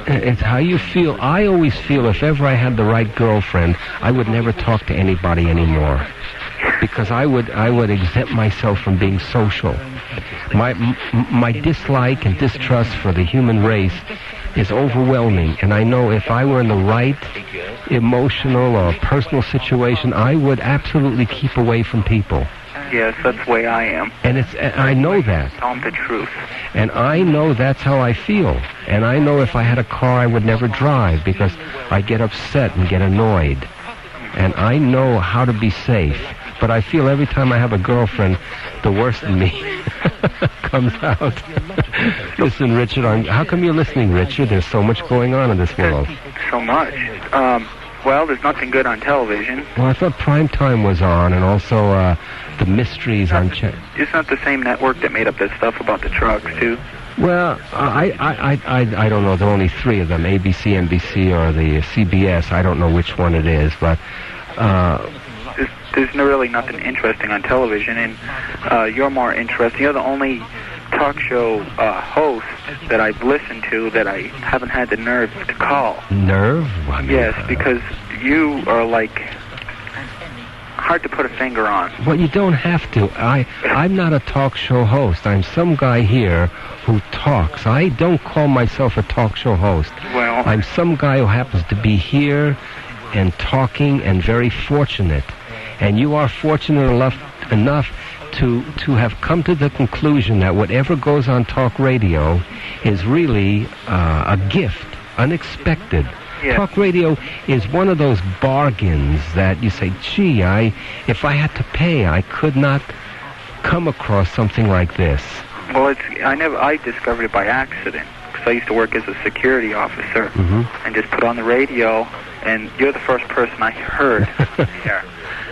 It's how you feel. I always feel if ever I had the right girlfriend, I would never talk to anybody anymore, because I would exempt myself from being social. My dislike and distrust for the human race is overwhelming, and I know if I were in the right emotional or personal situation, I would absolutely keep away from people. Yes, that's the way I am. And I know that. Tell them the truth. And I know that's how I feel. And I know if I had a car, I would never drive because I get upset and get annoyed. And I know how to be safe. But I feel every time I have a girlfriend, the worst in me comes out. Listen, Richard, how come you're listening, Richard? There's so much going on in this world. So much. Well, there's nothing good on television. Well, I thought Prime Time was on, and also the mysteries on... Isn't that the same network that made up this stuff about the trucks, too? Well, I don't know. There are only three of them, ABC, NBC, or the CBS. I don't know which one it is, but... There's really nothing interesting on television, and you're more interesting. You're the only talk show host that I've listened to that I haven't had the nerve to call. Nerve? I mean, yes, because you are like hard to put a finger on. Well, you don't have to. I'm not a talk show host. I'm some guy here who talks. I don't call myself a talk show host. Well, I'm some guy who happens to be here and talking and very fortunate. And you are fortunate enough to have come to the conclusion that whatever goes on talk radio is really a gift, unexpected. Yeah. Talk radio is one of those bargains that you say, gee, if I had to pay, I could not come across something like this. Well, I discovered it by accident because I used to work as a security officer and just put on the radio, and you're the first person I heard there.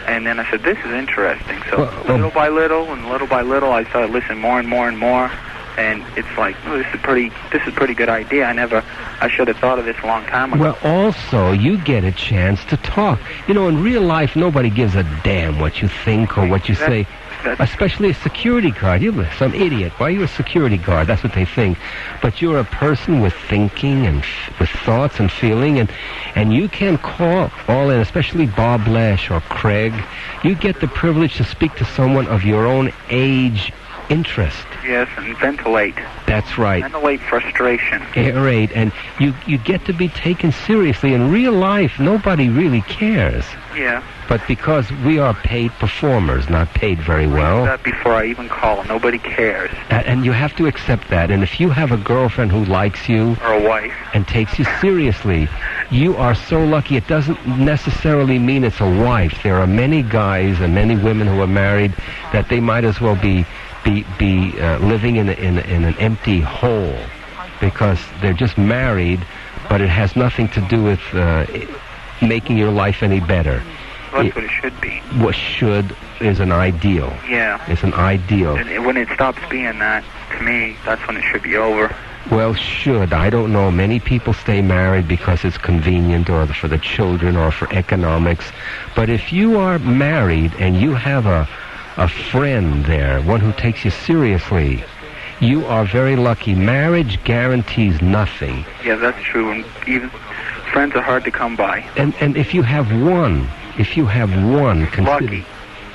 And then I said, this is interesting. So little by little, I started listening more and more and more. And it's like, oh, this is a pretty good idea. I should have thought of this a long time ago. Well, also, you get a chance to talk. You know, in real life, nobody gives a damn what you think or what you say. Especially a security guard. You're some idiot. Why are you a security guard? That's what they think. But you're a person with thinking and with thoughts and feeling, and you can call all in, especially Bob Lesh or Craig. You get the privilege to speak to someone of your own age, interest. Yes, and ventilate. That's right. Ventilate frustration. Aerate, and you get to be taken seriously. In real life, nobody really cares. Yeah. But because we are paid performers, not paid very well. That before I even call, nobody cares. And you have to accept that. And if you have a girlfriend who likes you... Or a wife. And takes you seriously, you are so lucky. It doesn't necessarily mean it's a wife. There are many guys and many women who are married that they might as well be living in an empty hole because they're just married, but it has nothing to do with making your life any better. Well, that's what it should be. What should is an ideal. Yeah. It's an ideal. And when it stops being that, to me, that's when it should be over. Well, should. I don't know. Many people stay married because it's convenient or for the children or for economics. But if you are married and you have a friend there, one who takes you seriously, you are very lucky. Marriage guarantees nothing. Yeah, that's true. And even friends are hard to come by. And if you have one,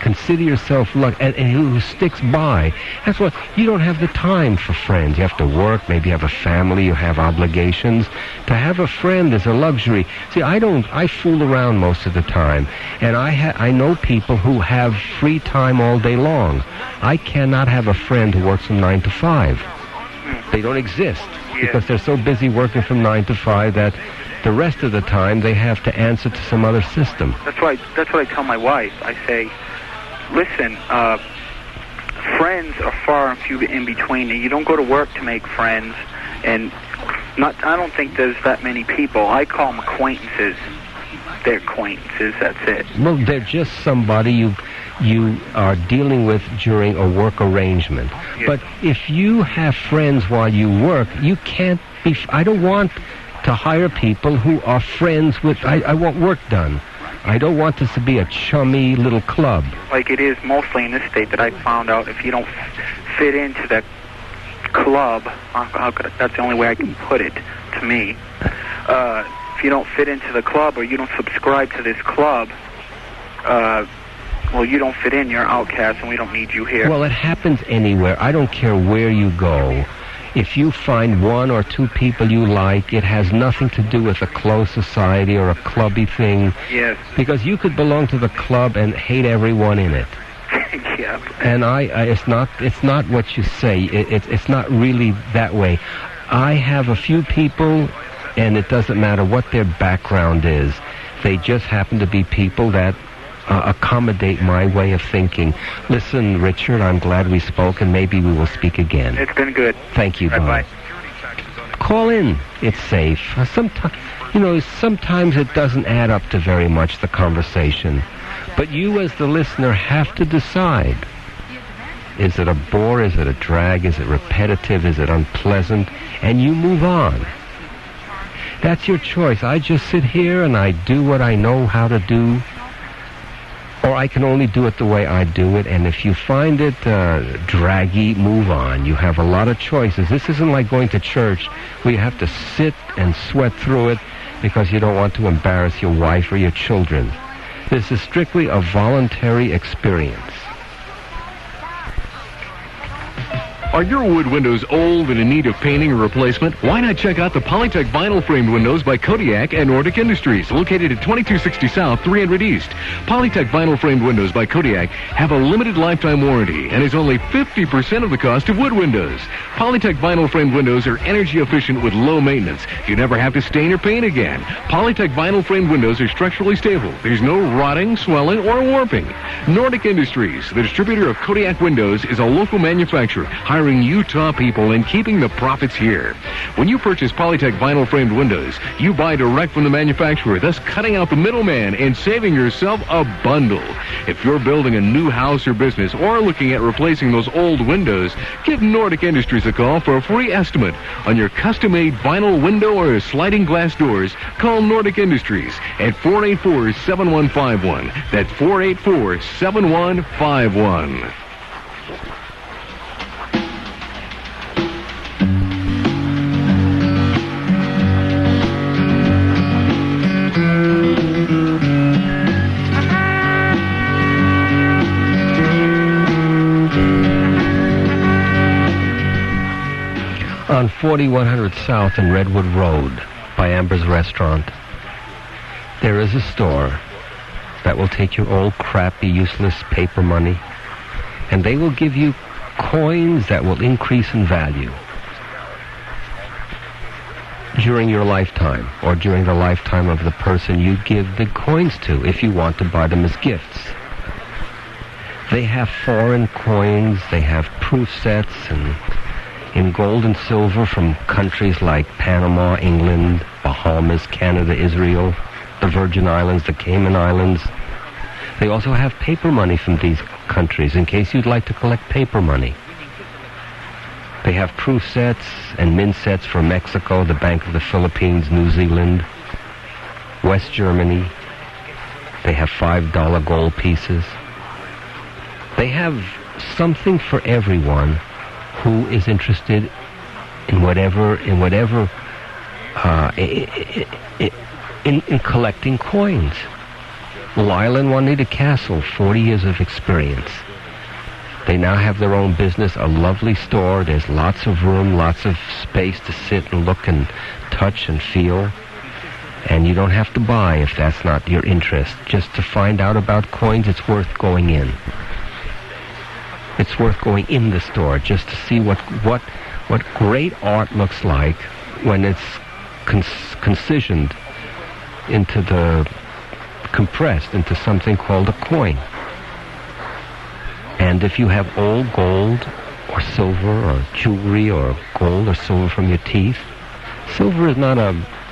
consider yourself lucky, and who sticks by. That's what, you don't have the time for friends. You have to work, maybe you have a family, you have obligations. To have a friend is a luxury. See, I fool around most of the time, and I know people who have free time all day long. I cannot have a friend who works from 9 to 5. They don't exist because they're so busy working from 9 to 5 that the rest of the time they have to answer to some other system. That's what I tell my wife. I say, listen, friends are far and few in between. You don't go to work to make friends, and I don't think there's that many people. I call them acquaintances. They're acquaintances, that's it. Well, they're just somebody you are dealing with during a work arrangement. Yes. But if you have friends while you work, you can't be... I don't want to hire people who are friends with... I want work done. I don't want this to be a chummy little club. Like it is mostly in this state that I found out if you don't fit into that club, that's the only way I can put it to me. If you don't fit into the club or you don't subscribe to this club, well, you don't fit in, you're outcast and we don't need you here. Well, it happens anywhere. I don't care where you go. If you find one or two people you like, it has nothing to do with a closed society or a clubby thing. Yes. Because you could belong to the club and hate everyone in it. Yep. And it's not what you say. It's not really that way. I have a few people, and it doesn't matter what their background is. They just happen to be people that accommodate my way of thinking. Listen, Richard, I'm glad we spoke, and maybe we will speak again. It's been good. Thank you, Bob. Bye-bye. Call in. It's safe. Sometimes it doesn't add up to very much, the conversation. But you as the listener have to decide. Is it a bore? Is it a drag? Is it repetitive? Is it unpleasant? And you move on. That's your choice. I just sit here and I do what I know how to do. Or I can only do it the way I do it. And if you find it draggy, move on. You have a lot of choices. This isn't like going to church where you have to sit and sweat through it because you don't want to embarrass your wife or your children. This is strictly a voluntary experience. Are your wood windows old and in need of painting or replacement? Why not check out the Polytech Vinyl Framed Windows by Kodiak and Nordic Industries, located at 2260 South, 300 East. Polytech Vinyl Framed Windows by Kodiak have a limited lifetime warranty and is only 50% of the cost of wood windows. Polytech Vinyl Framed Windows are energy efficient with low maintenance. You never have to stain or paint again. Polytech Vinyl Framed Windows are structurally stable. There's no rotting, swelling, or warping. Nordic Industries, the distributor of Kodiak windows, is a local manufacturer, hiring Utah people and keeping the profits here. When you purchase Polytech Vinyl Framed Windows, you buy direct from the manufacturer, thus cutting out the middleman and saving yourself a bundle. If you're building a new house or business or looking at replacing those old windows, give Nordic Industries a call for a free estimate on your custom-made vinyl window or sliding glass doors. Call Nordic Industries at 484-7151. That's 484-7151. On 4100 South and Redwood Road by Amber's Restaurant, there is a store that will take your old crappy useless paper money and they will give you coins that will increase in value during your lifetime or during the lifetime of the person you give the coins to if you want to buy them as gifts. They have foreign coins, they have proof sets and in gold and silver from countries like Panama, England, Bahamas, Canada, Israel, the Virgin Islands, the Cayman Islands. They also have paper money from these countries in case you'd like to collect paper money. They have proof sets and mint sets for Mexico, the Bank of the Philippines, New Zealand, West Germany. They have $5 gold pieces. They have something for everyone who is interested in collecting coins. Lyle and Juanita Castle, 40 years of experience. They now have their own business, a lovely store. There's lots of room, lots of space to sit and look and touch and feel. And you don't have to buy if that's not your interest. Just to find out about coins, it's worth going in. It's worth going in the store just to see what great art looks like when it's concisioned into compressed into something called a coin. And if you have old gold or silver or jewelry or gold or silver from your teeth, silver is not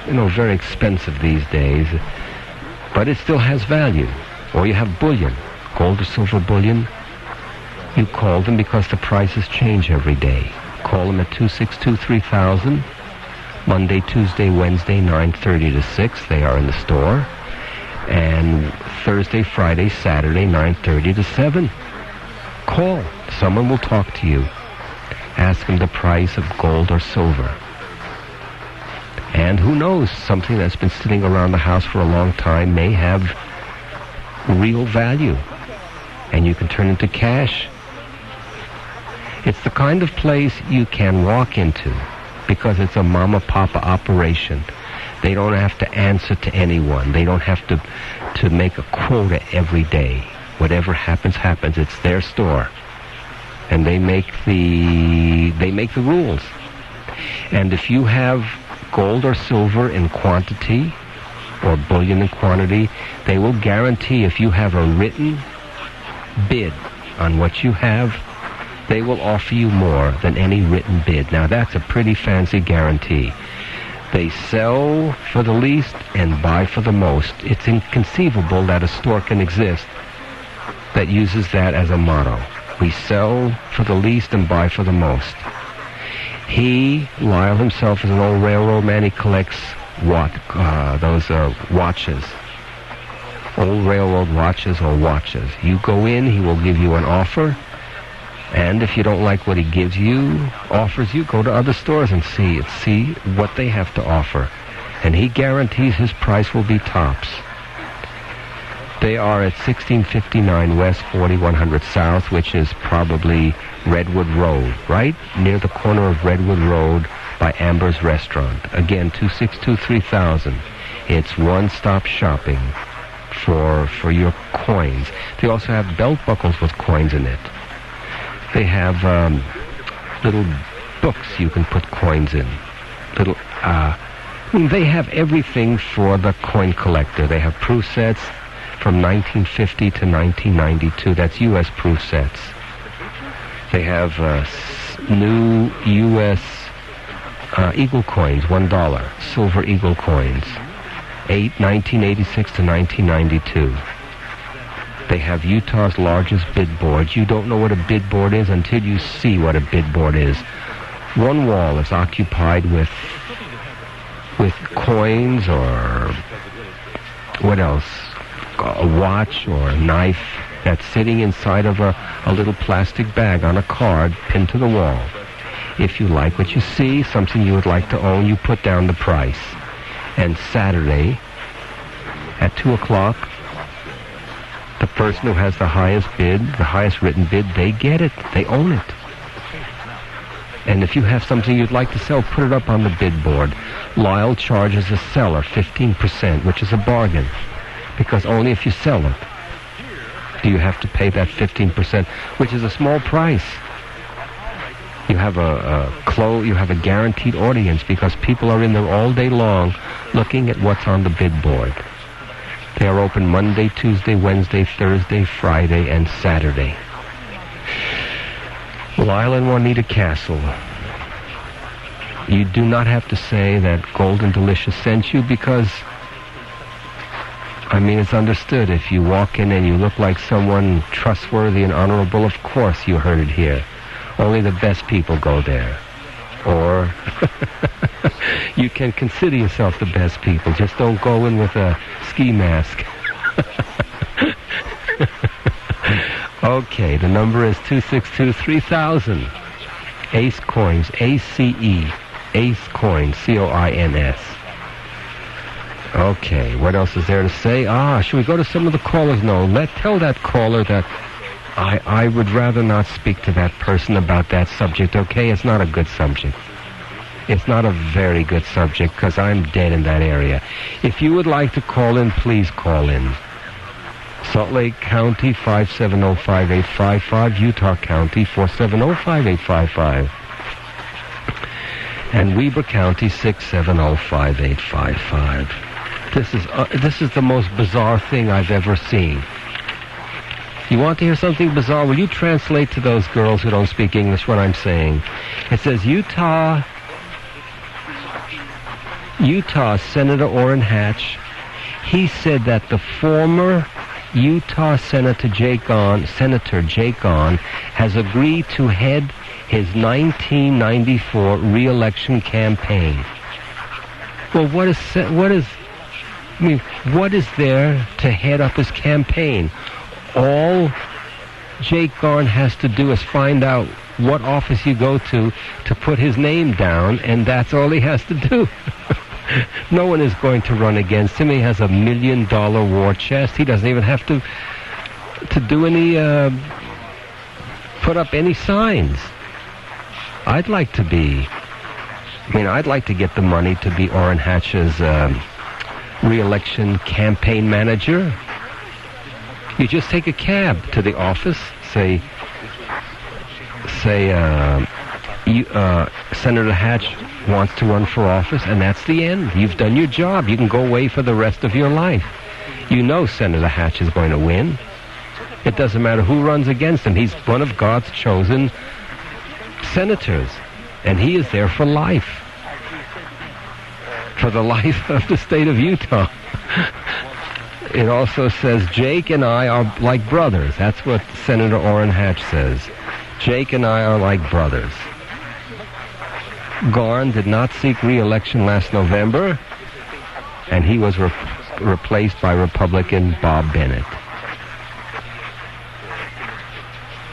very expensive these days, but it still has value. Or you have bullion, gold or silver bullion. You call them because the prices change every day. Call them at 262-3000, Monday, Tuesday, Wednesday, 9:30 to 6. They are in the store. And Thursday, Friday, Saturday, 9:30 to 7. Call. Someone will talk to you. Ask them the price of gold or silver. And who knows, something that's been sitting around the house for a long time may have real value. And you can turn into cash. It's the kind of place you can walk into because it's a mama-papa operation. They don't have to answer to anyone. They don't have to make a quota every day. Whatever happens, happens. It's their store. And they make the rules. And if you have gold or silver in quantity, or bullion in quantity, they will guarantee if you have a written bid on what you have, they will offer you more than any written bid. Now that's a pretty fancy guarantee. They sell for the least and buy for the most. It's inconceivable that a store can exist that uses that as a motto. We sell for the least and buy for the most. Lyle himself, is an old railroad man. He collects watches. Old railroad watches or watches. You go in, he will give you an offer. And if you don't like what he gives you, offers you, go to other stores and see what they have to offer. And he guarantees his price will be tops. They are at 1659 West, 4100 South, which is probably Redwood Road, right near the corner of Redwood Road by Amber's Restaurant. Again, 262-3000. It's one-stop shopping for your coins. They also have belt buckles with coins in it. They have little books you can put coins in. They have everything for the coin collector. They have proof sets from 1950 to 1992. That's U.S. proof sets. They have new U.S. Eagle coins, $1, silver Eagle coins, 1986 to 1992. They have Utah's largest bid boards. You don't know what a bid board is until you see what a bid board is. One wall is occupied with coins or what else? A watch or a knife that's sitting inside of a little plastic bag on a card pinned to the wall. If you like what you see, something you would like to own, you put down the price. And Saturday at 2 o'clock, the person who has the highest bid, the highest written bid, they get it. They own it. And if you have something you'd like to sell, put it up on the bid board. Lyle charges the seller 15%, which is a bargain. Because only if you sell it do you have to pay that 15%, which is a small price. You have you have a guaranteed audience because people are in there all day long looking at what's on the bid board. They are open Monday, Tuesday, Wednesday, Thursday, Friday, and Saturday. Lyle and Juanita Castle. You do not have to say that Golden Delicious sent you because, it's understood. If you walk in and you look like someone trustworthy and honorable, of course you heard it here. Only the best people go there. Or you can consider yourself the best people. Just don't go in with a ski mask. Okay, the number is 262-3000. Ace Coins, A-C-E. Ace Coins, C-O-I-N-S. Okay, what else is there to say? Should we go to some of the callers? No, tell that caller that I would rather not speak to that person about that subject, okay? It's not a good subject. It's not a very good subject because I'm dead in that area. If you would like to call in, please call in. Salt Lake County, 570-5855. Utah County, 470-5855. And Weber County, 670-5855. This is the most bizarre thing I've ever seen. You want to hear something bizarre? Will you translate to those girls who don't speak English what I'm saying? It says Utah Senator Orrin Hatch, he said that the former Utah Senator Jake On has agreed to head his 1994 re-election campaign. Well, what is there to head up his campaign? All Jake Garn has to do is find out what office you go to put his name down, and that's all he has to do. No one is going to run against him. He has $1 million war chest. He doesn't even have to do any, put up any signs. I'd like to get the money to be Orrin Hatch's re-election campaign manager. You just take a cab to the office, say Senator Hatch wants to run for office, and that's the end. You've done your job. You can go away for the rest of your life. You know Senator Hatch is going to win. It doesn't matter who runs against him. He's one of God's chosen senators, and he is there for life. For the life of the state of Utah. It also says, Jake and I are like brothers. That's what Senator Orrin Hatch says. Jake and I are like brothers. Garn did not seek re-election last November, and he was replaced by Republican Bob Bennett.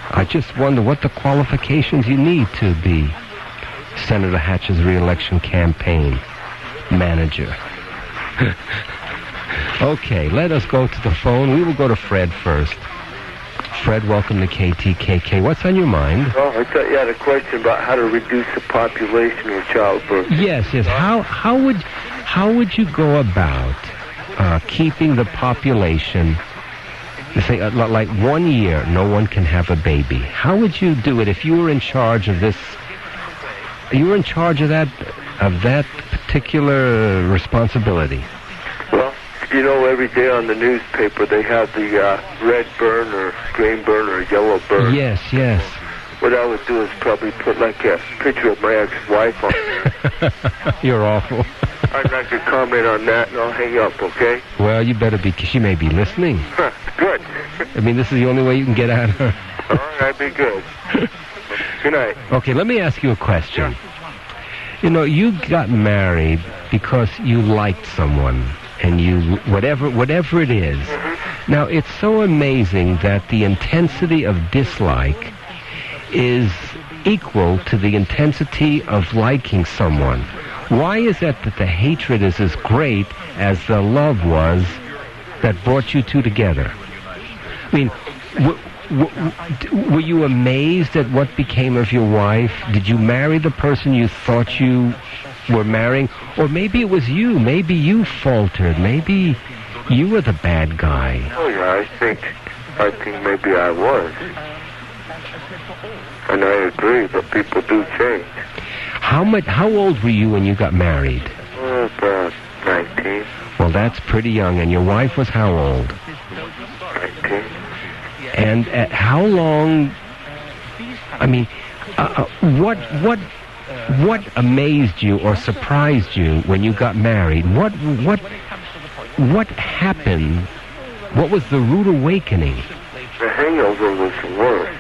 I just wonder what the qualifications you need to be Senator Hatch's re-election campaign manager. Okay, let us go to the phone. We will go to Fred first. Fred, welcome to KTKK. What's on your mind? Oh, I thought you had a question about how to reduce the population of childbirth. Yes. How would you go about keeping the population? Say, like 1 year, no one can have a baby. How would you do it if you were in charge of this? You were in charge of that particular responsibility. Well, you know, every day on the newspaper they have the red burn or green burn or yellow burn. Yes. What I would do is probably put like a picture of my ex-wife on there. You're awful. I'd like to comment on that, and I'll hang up, okay? Well, you better be. She may be listening. Good. I mean, this is the only way you can get at her. All right, be good. Good night. Okay, let me ask you a question. You know, you got married because you liked someone, and you whatever it is. Mm-hmm. Now, it's so amazing that the intensity of dislike is equal to the intensity of liking someone. Why is it that the hatred is as great as the love was that brought you two together? I mean, were you amazed at what became of your wife? Did you marry the person you thought you were marrying? Or maybe it was you. Maybe you faltered. Maybe you were the bad guy. Oh, yeah, I think maybe I was. And I agree, but people do change. How old were you when you got married? About 19. Well, that's pretty young. And your wife was how old? 19. And at how long? I mean, what amazed you or surprised you when you got married? What happened? What was the rude awakening? The hangover was the worst.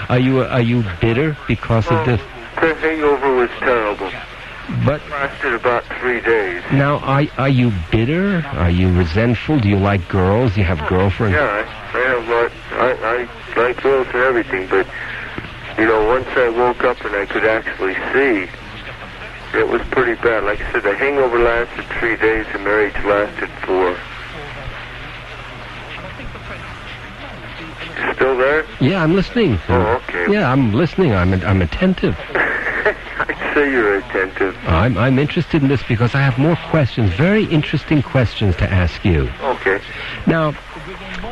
Are you bitter because of this? The hangover was terrible. But it lasted about 3 days. Now, are you bitter? Are you resentful? Do you like girls? Do you have girlfriends? Yeah, I like girls and everything, but you know, once I woke up and I could actually see, it was pretty bad. Like I said, the hangover lasted 3 days, the marriage lasted 4. Still there? Yeah, I'm listening. Oh, okay. Yeah, I'm listening. I'm attentive. I'd say you're attentive. I'm interested in this because I have more questions, very interesting questions to ask you. Okay. Now,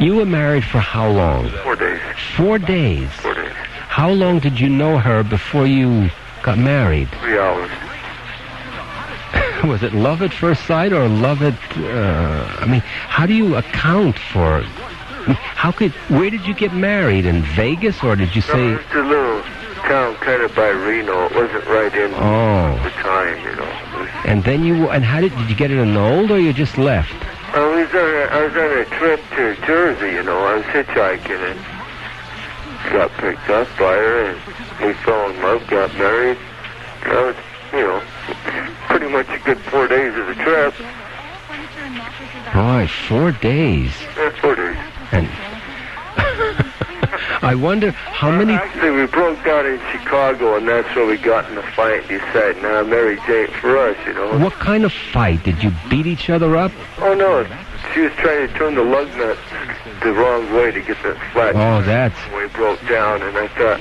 you were married for how long? 4 days. 4 days? 4 days. How long did you know her before you got married? 3 hours. Was it love at first sight or love at, I mean, how do you account for, where did you get married? In Vegas, or did you say? No, it's a little town kind of by Reno. It wasn't right in the time, you know. And then how did you get it annulled, or you just left? I was on a trip to Jersey, you know. I was hitchhiking and got picked up by her, and we fell in love, got married. That was, you know, pretty much a good 4 days of the trip. Boy, 4 days. Yeah, 4 days. And I wonder how many... Actually, we broke down in Chicago, and that's where we got in a fight and decided, now marriage ain't for us, you know. What kind of fight? Did you beat each other up? Oh, no. She was trying to turn the lug nut the wrong way to get that flat. Oh, that's... We broke down, and I thought,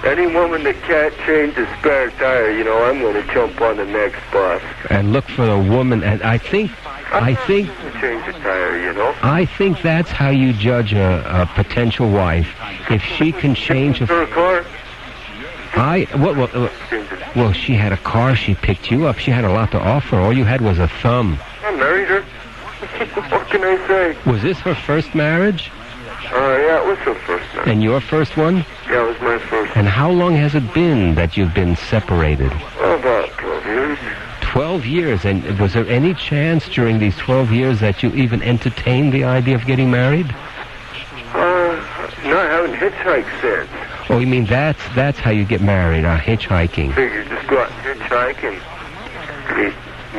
any woman that can't change a spare tire, you know, I'm going to jump on the next bus. And look for a woman, and I think I think change the tire, you know. I think that's how you judge a potential wife. If she can change her car. Well, she had a car. She picked you up. She had a lot to offer. All you had was a thumb. I married her. What can I say? Was this her first marriage? Yeah, it was her first marriage. And your first one? Yeah, it was my first. And how long has it been that you've been separated? About 12 years. 12 years. And was there any chance during these 12 years that you even entertained the idea of getting married? No, I haven't hitchhiked since. Oh, you mean that's how you get married, hitchhiking? You just go out and hitchhike and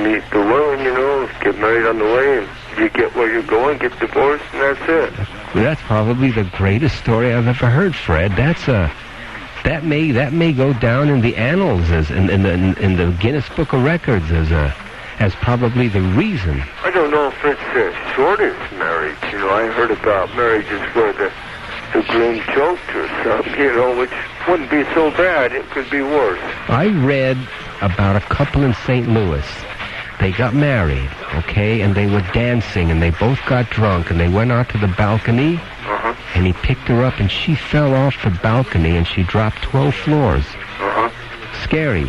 meet the woman, you know, get married on the way, and you get where you're going, get divorced, and that's it. Well, that's probably the greatest story I've ever heard, Fred. That may go down in the annals as in the Guinness Book of Records as probably the reason. I don't know if it's the shortest marriage. You know, I heard about marriages where the groom choked or something, you know, which wouldn't be so bad. It could be worse. I read about a couple in St. Louis. They got married, okay, and they were dancing, and they both got drunk, and they went out to the balcony, and he picked her up, and she fell off the balcony, and she dropped 12 floors. Scary.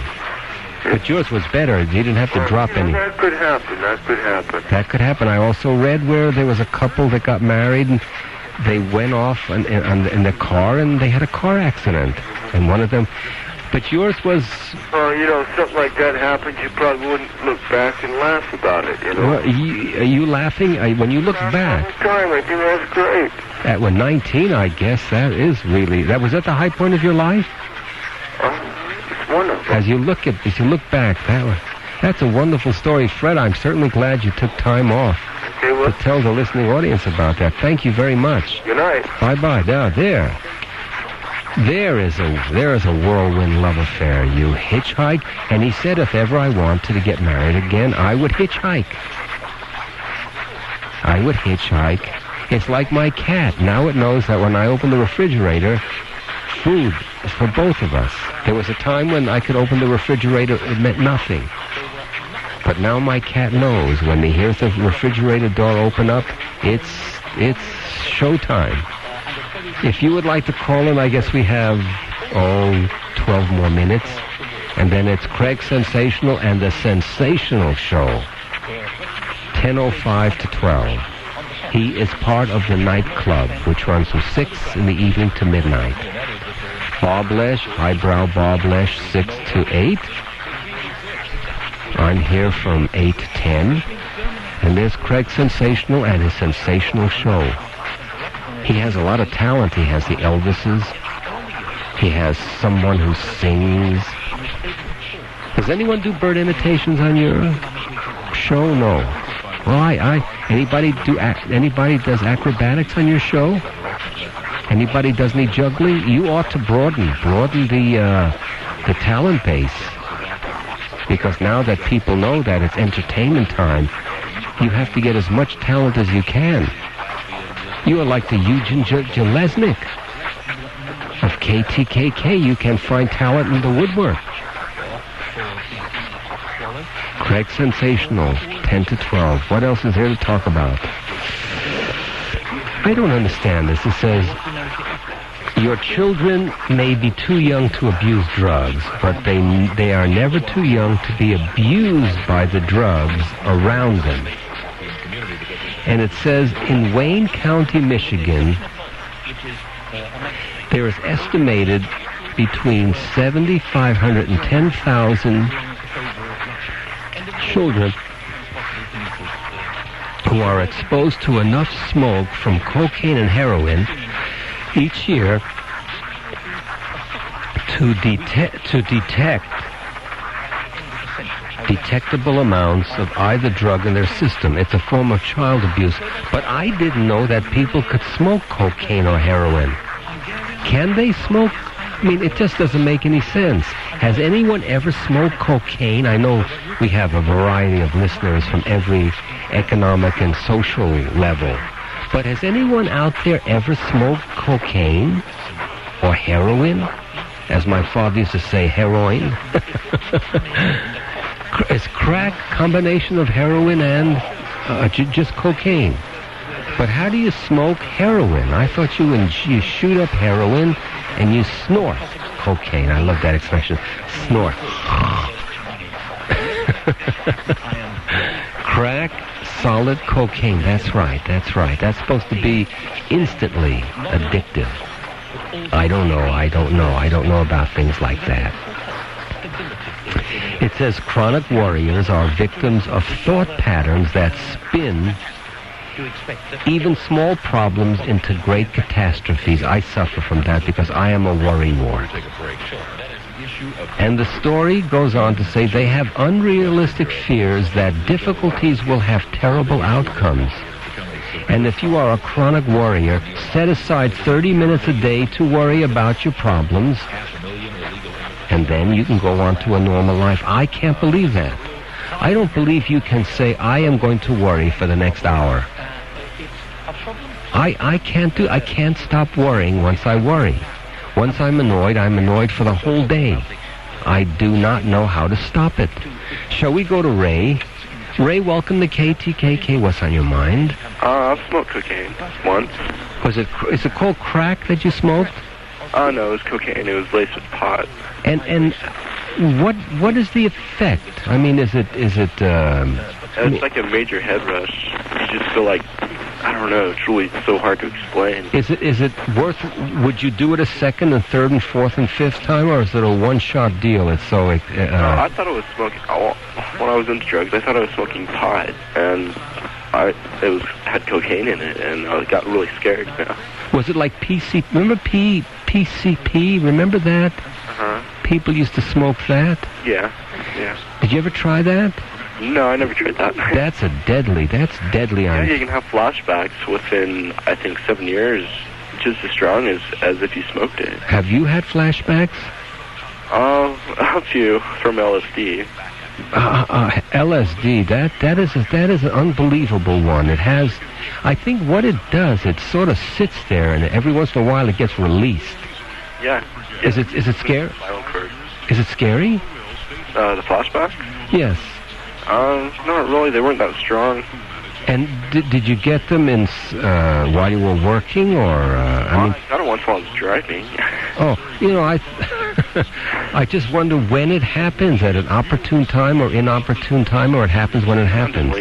But yours was better. You didn't have to drop any. That could happen. That could happen. I also read where there was a couple that got married, and they went off in the car, and they had a car accident, and one of them... But yours was... you know, something like that happens, you probably wouldn't look back and laugh about it, you know? Well, are you laughing? When you look back... All the time, I think that's great. At 19, I guess, that is really... Was that the high point of your life? It's wonderful. As you look back, that's a wonderful story. Fred, I'm certainly glad you took time off to tell the listening audience about that. Thank you very much. Good night. Bye-bye. Now, There is a whirlwind love affair. You hitchhike, and he said if ever I wanted to get married again, I would hitchhike. It's like my cat. Now it knows that when I open the refrigerator, food is for both of us. There was a time when I could open the refrigerator, it meant nothing. But now my cat knows when he hears the refrigerator door open up, it's showtime. If you would like to call in, I guess we have, 12 more minutes. And then it's Craig Sensational and the Sensational Show. 10:05 to 12. He is part of the nightclub, which runs from 6 in the evening to midnight. Bob Lesh, Highbrow Bob Lesh, 6 to 8. I'm here from 8 to 10. And there's Craig Sensational and his Sensational Show. He has a lot of talent. He has the Elvises. He has someone who sings. Does anyone do bird imitations on your show? No. Well, anybody does acrobatics on your show? Anybody does any juggling? You ought to broaden the talent base. Because now that people know that it's entertainment time, you have to get as much talent as you can. You are like the Eugene Jeleznik of KTKK. You can find talent in the woodwork. Craig Sensational, 10 to 12. What else is there to talk about? I don't understand this. It says, your children may be too young to abuse drugs, but they are never too young to be abused by the drugs around them. And it says in Wayne County, Michigan, there is estimated between 7,500 and 10,000 children who are exposed to enough smoke from cocaine and heroin each year to detect detectable amounts of either drug in their system. It's a form of child abuse. But I didn't know that people could smoke cocaine or heroin. Can they smoke? I mean, it just doesn't make any sense. Has anyone ever smoked cocaine? I know we have a variety of listeners from every economic and social level. But has anyone out there ever smoked cocaine or heroin? As my father used to say, heroin. Is crack a combination of heroin and just cocaine. But how do you smoke heroin? I thought you shoot up heroin and you snort cocaine. I love that expression. Snort. Crack, solid cocaine. That's right. That's supposed to be instantly addictive. I don't know about things like that. It says chronic warriors are victims of thought patterns that spin even small problems into great catastrophes. I suffer from that because I am a worrywart. And the story goes on to say they have unrealistic fears that difficulties will have terrible outcomes. And if you are a chronic worrier, set aside 30 minutes a day to worry about your problems, and then you can go on to a normal life. I can't believe that. I don't believe you can say, I am going to worry for the next hour. I can't stop worrying once I worry. Once I'm annoyed for the whole day. I do not know how to stop it. Shall we go to Ray? Ray, welcome to KTKK. What's on your mind? I've smoked cocaine once. Is it called crack that you smoked? No, it was cocaine. It was laced with pot. And what is the effect? I mean, is it? It's like a major head rush. You just feel like, I don't know. It's really so hard to explain. Is it worth? Would you do it a second and third and fourth and fifth time, or is it a one-shot deal? It's so. No, I thought it was smoking. When I was into drugs, I thought I was smoking pot, and had cocaine in it, and I got really scared. Yeah. Was it like PC? Remember PCP? Remember that? Uh-huh. People used to smoke that. Yeah. Did you ever try that? No, I never tried that. That's deadly. Yeah, you can have flashbacks within, I think, 7 years, just as strong as if you smoked it. Have you had flashbacks? A few from LSD. LSD. That is an unbelievable one. It has. I think what it does, it sort of sits there, and every once in a while it gets released. Yeah. Is it scary? Is it scary? The flashbacks? Yes. Not really. They weren't that strong. And did you get them in while you were working, or I got it once while I was driving. I just wonder when it happens, at an opportune time or inopportune time, or it happens when it happens.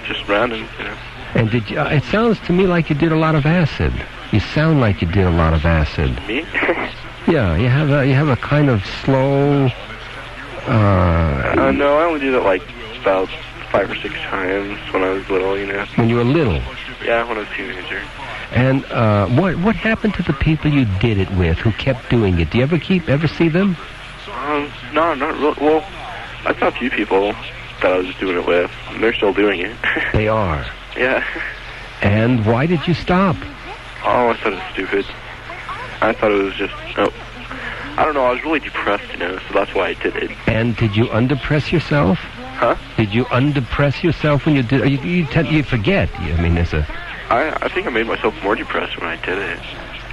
Just random. Yeah. And did you? It sounds to me like you did a lot of acid. You sound like you did a lot of acid. Me? Yeah, you have a kind of slow. No, I only did it like about 5 or 6 times when I was little, When you were little? Yeah, when I was a teenager. And what happened to the people you did it with who kept doing it? Do you ever see them? No, not really. Well, I saw a few people that I was doing it with, and they're still doing it. They are? Yeah. And why did you stop? I thought it was stupid. I thought it was just, I don't know, I was really depressed, so that's why I did it. And did you underpress yourself? Huh? Did you underpress yourself when you did? You forget. I mean, I think I made myself more depressed when I did it.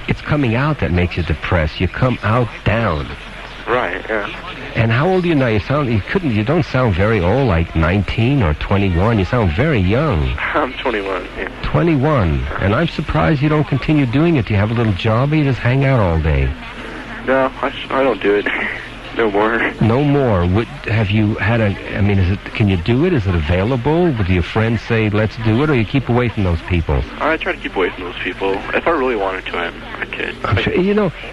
It's coming out that makes you depressed. You come out down. Right. Yeah. And how old are you now? You don't sound very old, like 19 or 21. You sound very young. I'm 21. Yeah. 21. And I'm surprised you don't continue doing it. Do you have a little job, or you just hang out all day? No, I don't do it. No more. No more. Have you had can you do it? Is it available? Do your friends say, let's do it, or you keep away from those people? I try to keep away from those people. If I really wanted to, I could. I'm sure.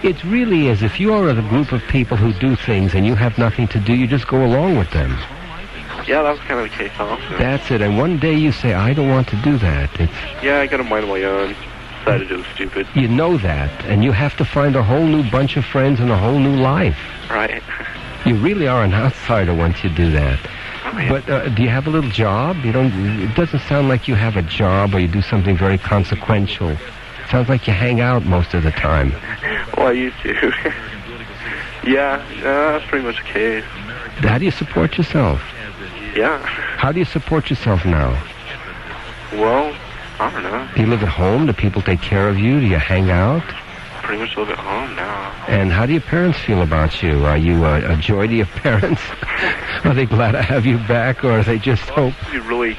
It really is. If you are a group of people who do things and you have nothing to do, you just go along with them. Yeah, that was kind of the case also. That's it. And one day you say, I don't want to do that. Yeah, I got a mind of my own. Decided it was stupid. You know that, and you have to find a whole new bunch of friends and a whole new life. Right. You really are an outsider once you do that. Oh, yeah. But do you have a little job? It doesn't sound like you have a job or you do something very consequential. It sounds like you hang out most of the time. Well, I used to. Yeah, that's pretty much the case. How do you support yourself? Yeah. How do you support yourself now? Well, I don't know. Do you live at home? Do people take care of you? Do you hang out? Pretty much live at home now. And how do your parents feel about you? Are you a joy to your parents? Are they glad to have you back, or are they just hope? They really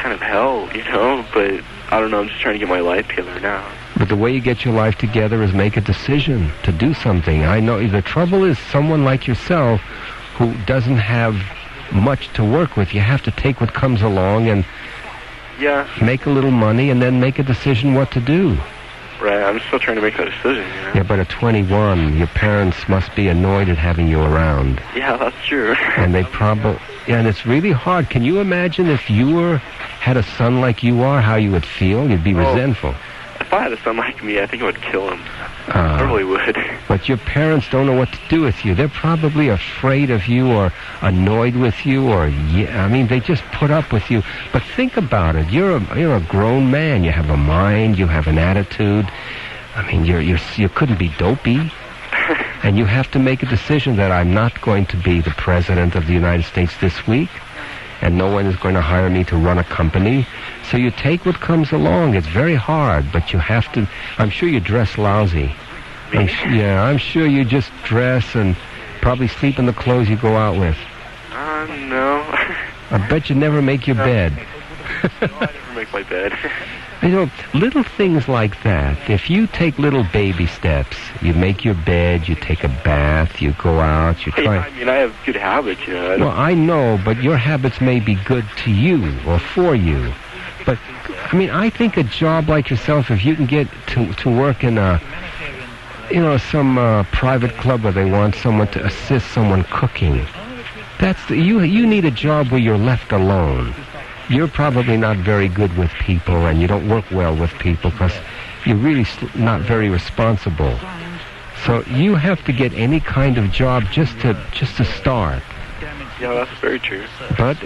kind of hell, you know, but I don't know, I'm just trying to get my life together now. But the way you get your life together is make a decision to do something. I know the trouble is someone like yourself who doesn't have much to work with. You have to take what comes along and make a little money and then make a decision what to do. Right, I'm still trying to make that decision, you know? Yeah, but at 21, your parents must be annoyed at having you around. Yeah, that's true. And they probably... Yeah, and it's really hard. Can you imagine if you had a son like you are, how you would feel? You'd be resentful. If I had a son like me, I think I would kill him. I really would. But your parents don't know what to do with you. They're probably afraid of you or annoyed with you or, they just put up with you. But think about it. You're a grown man. You have a mind. You have an attitude. I mean, you couldn't be dopey. And you have to make a decision that I'm not going to be the president of the United States this week. And no one is going to hire me to run a company. So you take what comes along. It's very hard, but you have to... I'm sure you dress lousy. I'm sure you just dress and probably sleep in the clothes you go out with. No. I bet you never make your bed. No, I never make my bed. You know, little things like that. If you take little baby steps, you make your bed, you take a bath, you go out, you try... I mean, I have good habits, you know. Well, I know, but your habits may be good to you or for you. But, I mean, I think a job like yourself, if you can get to work in some private club where they want someone to assist someone cooking, you need a job where you're left alone. You're probably not very good with people, and you don't work well with people because you're really not very responsible. So you have to get any kind of job just to start. Yeah, that's very true. But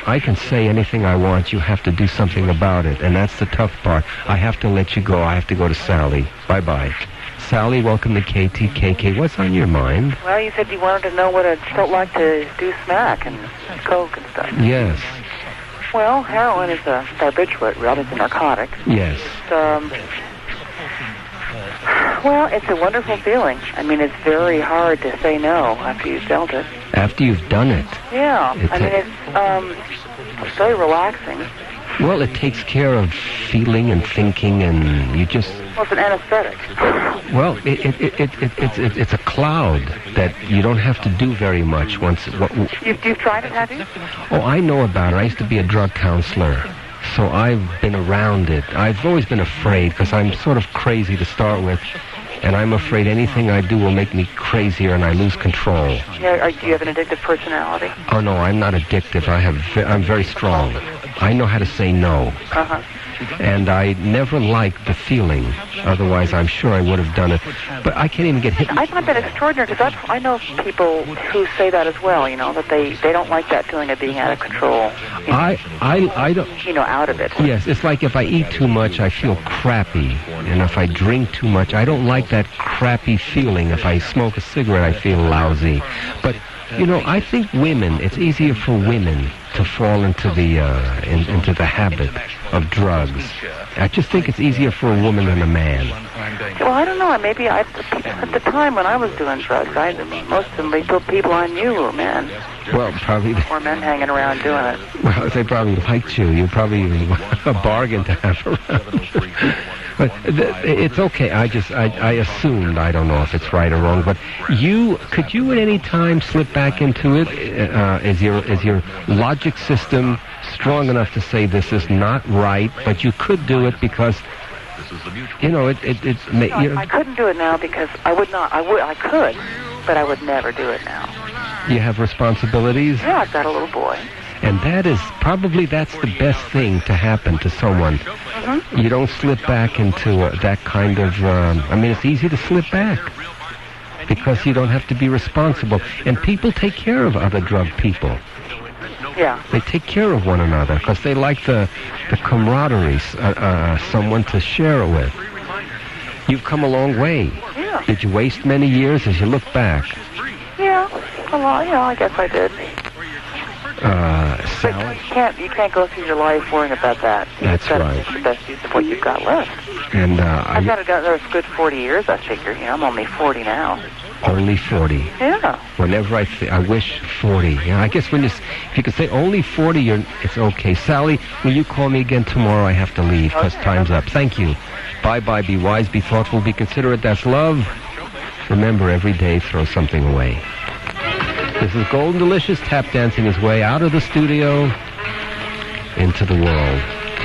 I can say anything I want. You have to do something about it, and that's the tough part. I have to let you go. I have to go to Sally. Bye-bye. Sally, welcome to KTKK. What's on your mind? Well, you said you wanted to know what it felt like to do smack and coke and stuff. Yes. Well, heroin is a barbiturate, really. It's a narcotic. Yes. Well, it's a wonderful feeling. I mean, it's very hard to say no after you've dealt it. After you've done it? Yeah. It's very relaxing. Well, it takes care of feeling and thinking, and you just... Well, it's an anesthetic. Well, it's a cloud that you don't have to do very much once... You've tried it, have you? Oh, I know about it. I used to be a drug counselor, so I've been around it. I've always been afraid, because I'm sort of crazy to start with, and I'm afraid anything I do will make me crazier and I lose control. Yeah, do you have an addictive personality? Oh, no, I'm not addictive. I'm very strong. I know how to say no. Uh-huh. And I never liked the feeling. Otherwise, I'm sure I would have done it. But I can't even get hit. I find that extraordinary because I know people who say that as well, you know, that they don't like that feeling of being out of control. I don't... You know, out of it. Yes, it's like if I eat too much, I feel crappy. And if I drink too much, I don't like that crappy feeling. If I smoke a cigarette, I feel lousy. But... You know, I think it's easier for women to fall into the habit of drugs. I just think it's easier for a woman than a man. Well, I don't know. Maybe at the time when I was doing drugs, most of the people I knew were men. Well, probably... Or men hanging around doing it. Well, they probably liked you. You're probably a bargain to have around. But it's okay. I assumed. I don't know if it's right or wrong. But could you at any time slip back into it? Is your logic system strong enough to say this is not right, but you could do it because, you know, I couldn't do it now because I would not. I could, but I would never do it now. You have responsibilities? Yeah, I've got a little boy. And that's the best thing to happen to someone. Mm-hmm. You don't slip back into that kind of, it's easy to slip back because you don't have to be responsible. And people take care of other drug people. Yeah. They take care of one another because they like the camaraderie, someone to share it with. You've come a long way. Yeah. Did you waste many years as you look back? Yeah, a lot. Yeah, I guess I did. Salad. You can't go through your life worrying about that. That's right. It's the best use of what you've got left. And I've got another good 40 years, I figure. I'm only 40 now. only 40. Yeah. Whenever I wish 40. Yeah, I guess if you could say only 40, it's okay. Sally, will you call me again tomorrow? I have to leave because time's up. Thank you. Bye-bye. Be wise, be thoughtful, be considerate. That's love. Remember, every day, throw something away. This is Golden Delicious tap dancing his way out of the studio into the world,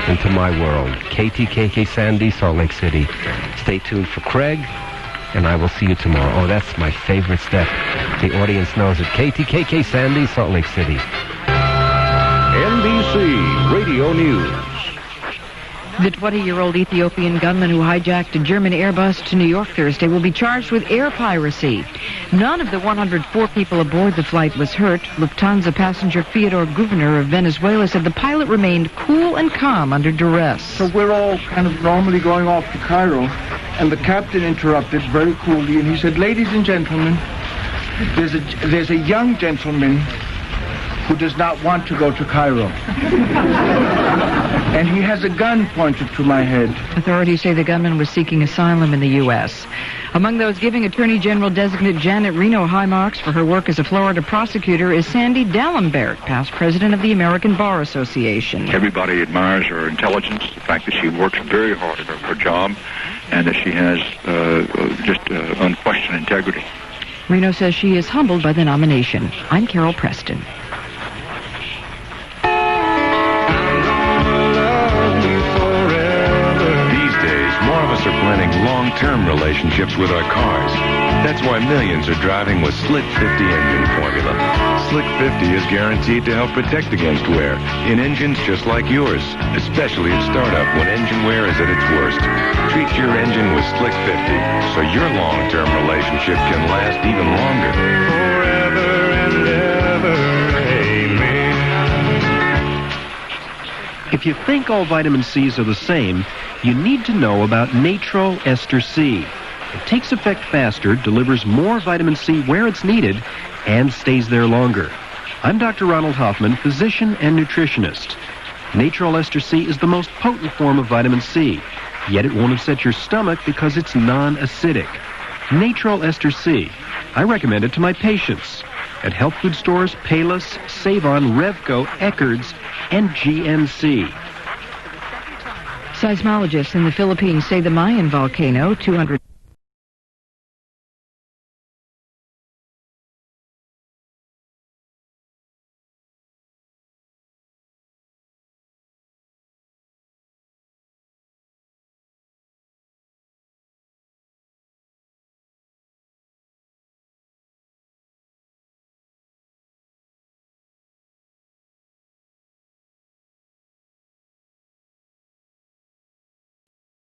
into my world. KTKK Sandy, Salt Lake City. Stay tuned for Craig, and I will see you tomorrow. Oh, that's my favorite step. The audience knows it. KTKK Sandy, Salt Lake City. NBC Radio News. The 20-year-old Ethiopian gunman who hijacked a German Airbus to New York Thursday will be charged with air piracy. None of the 104 people aboard the flight was hurt. Lufthansa passenger Fyodor Governor of Venezuela said the pilot remained cool and calm under duress. So we're all kind of normally going off to Cairo, and the captain interrupted very coolly, and he said, "Ladies and gentlemen, there's a young gentleman who does not want to go to Cairo. And he has a gun pointed to my head." Authorities say the gunman was seeking asylum in the U.S. Among those giving Attorney General designate Janet Reno high marks for her work as a Florida prosecutor is Sandy Dalembert, past president of the American Bar Association. Everybody admires her intelligence, the fact that she works very hard at her job, and that she has just unquestioned integrity. Reno says she is humbled by the nomination. I'm Carol Preston. Are planning long-term relationships with our cars. That's why millions are driving with Slick 50 engine formula. Slick 50 is guaranteed to help protect against wear in engines just like yours, especially at startup when engine wear is at its worst. Treat your engine with Slick 50 so your long-term relationship can last even longer. Forever and ever, amen. If you think all vitamin C's are the same, you need to know about Natro Ester C. It takes effect faster, delivers more vitamin C where it's needed, and stays there longer. I'm Dr. Ronald Hoffman, physician and nutritionist. Natro Ester C is the most potent form of vitamin C, yet it won't upset your stomach because it's non-acidic. Natro Ester C. I recommend it to my patients at health food stores, Payless, Save-On, Revco, Eckerd's, and GNC. Seismologists in the Philippines say the Mayan volcano, 200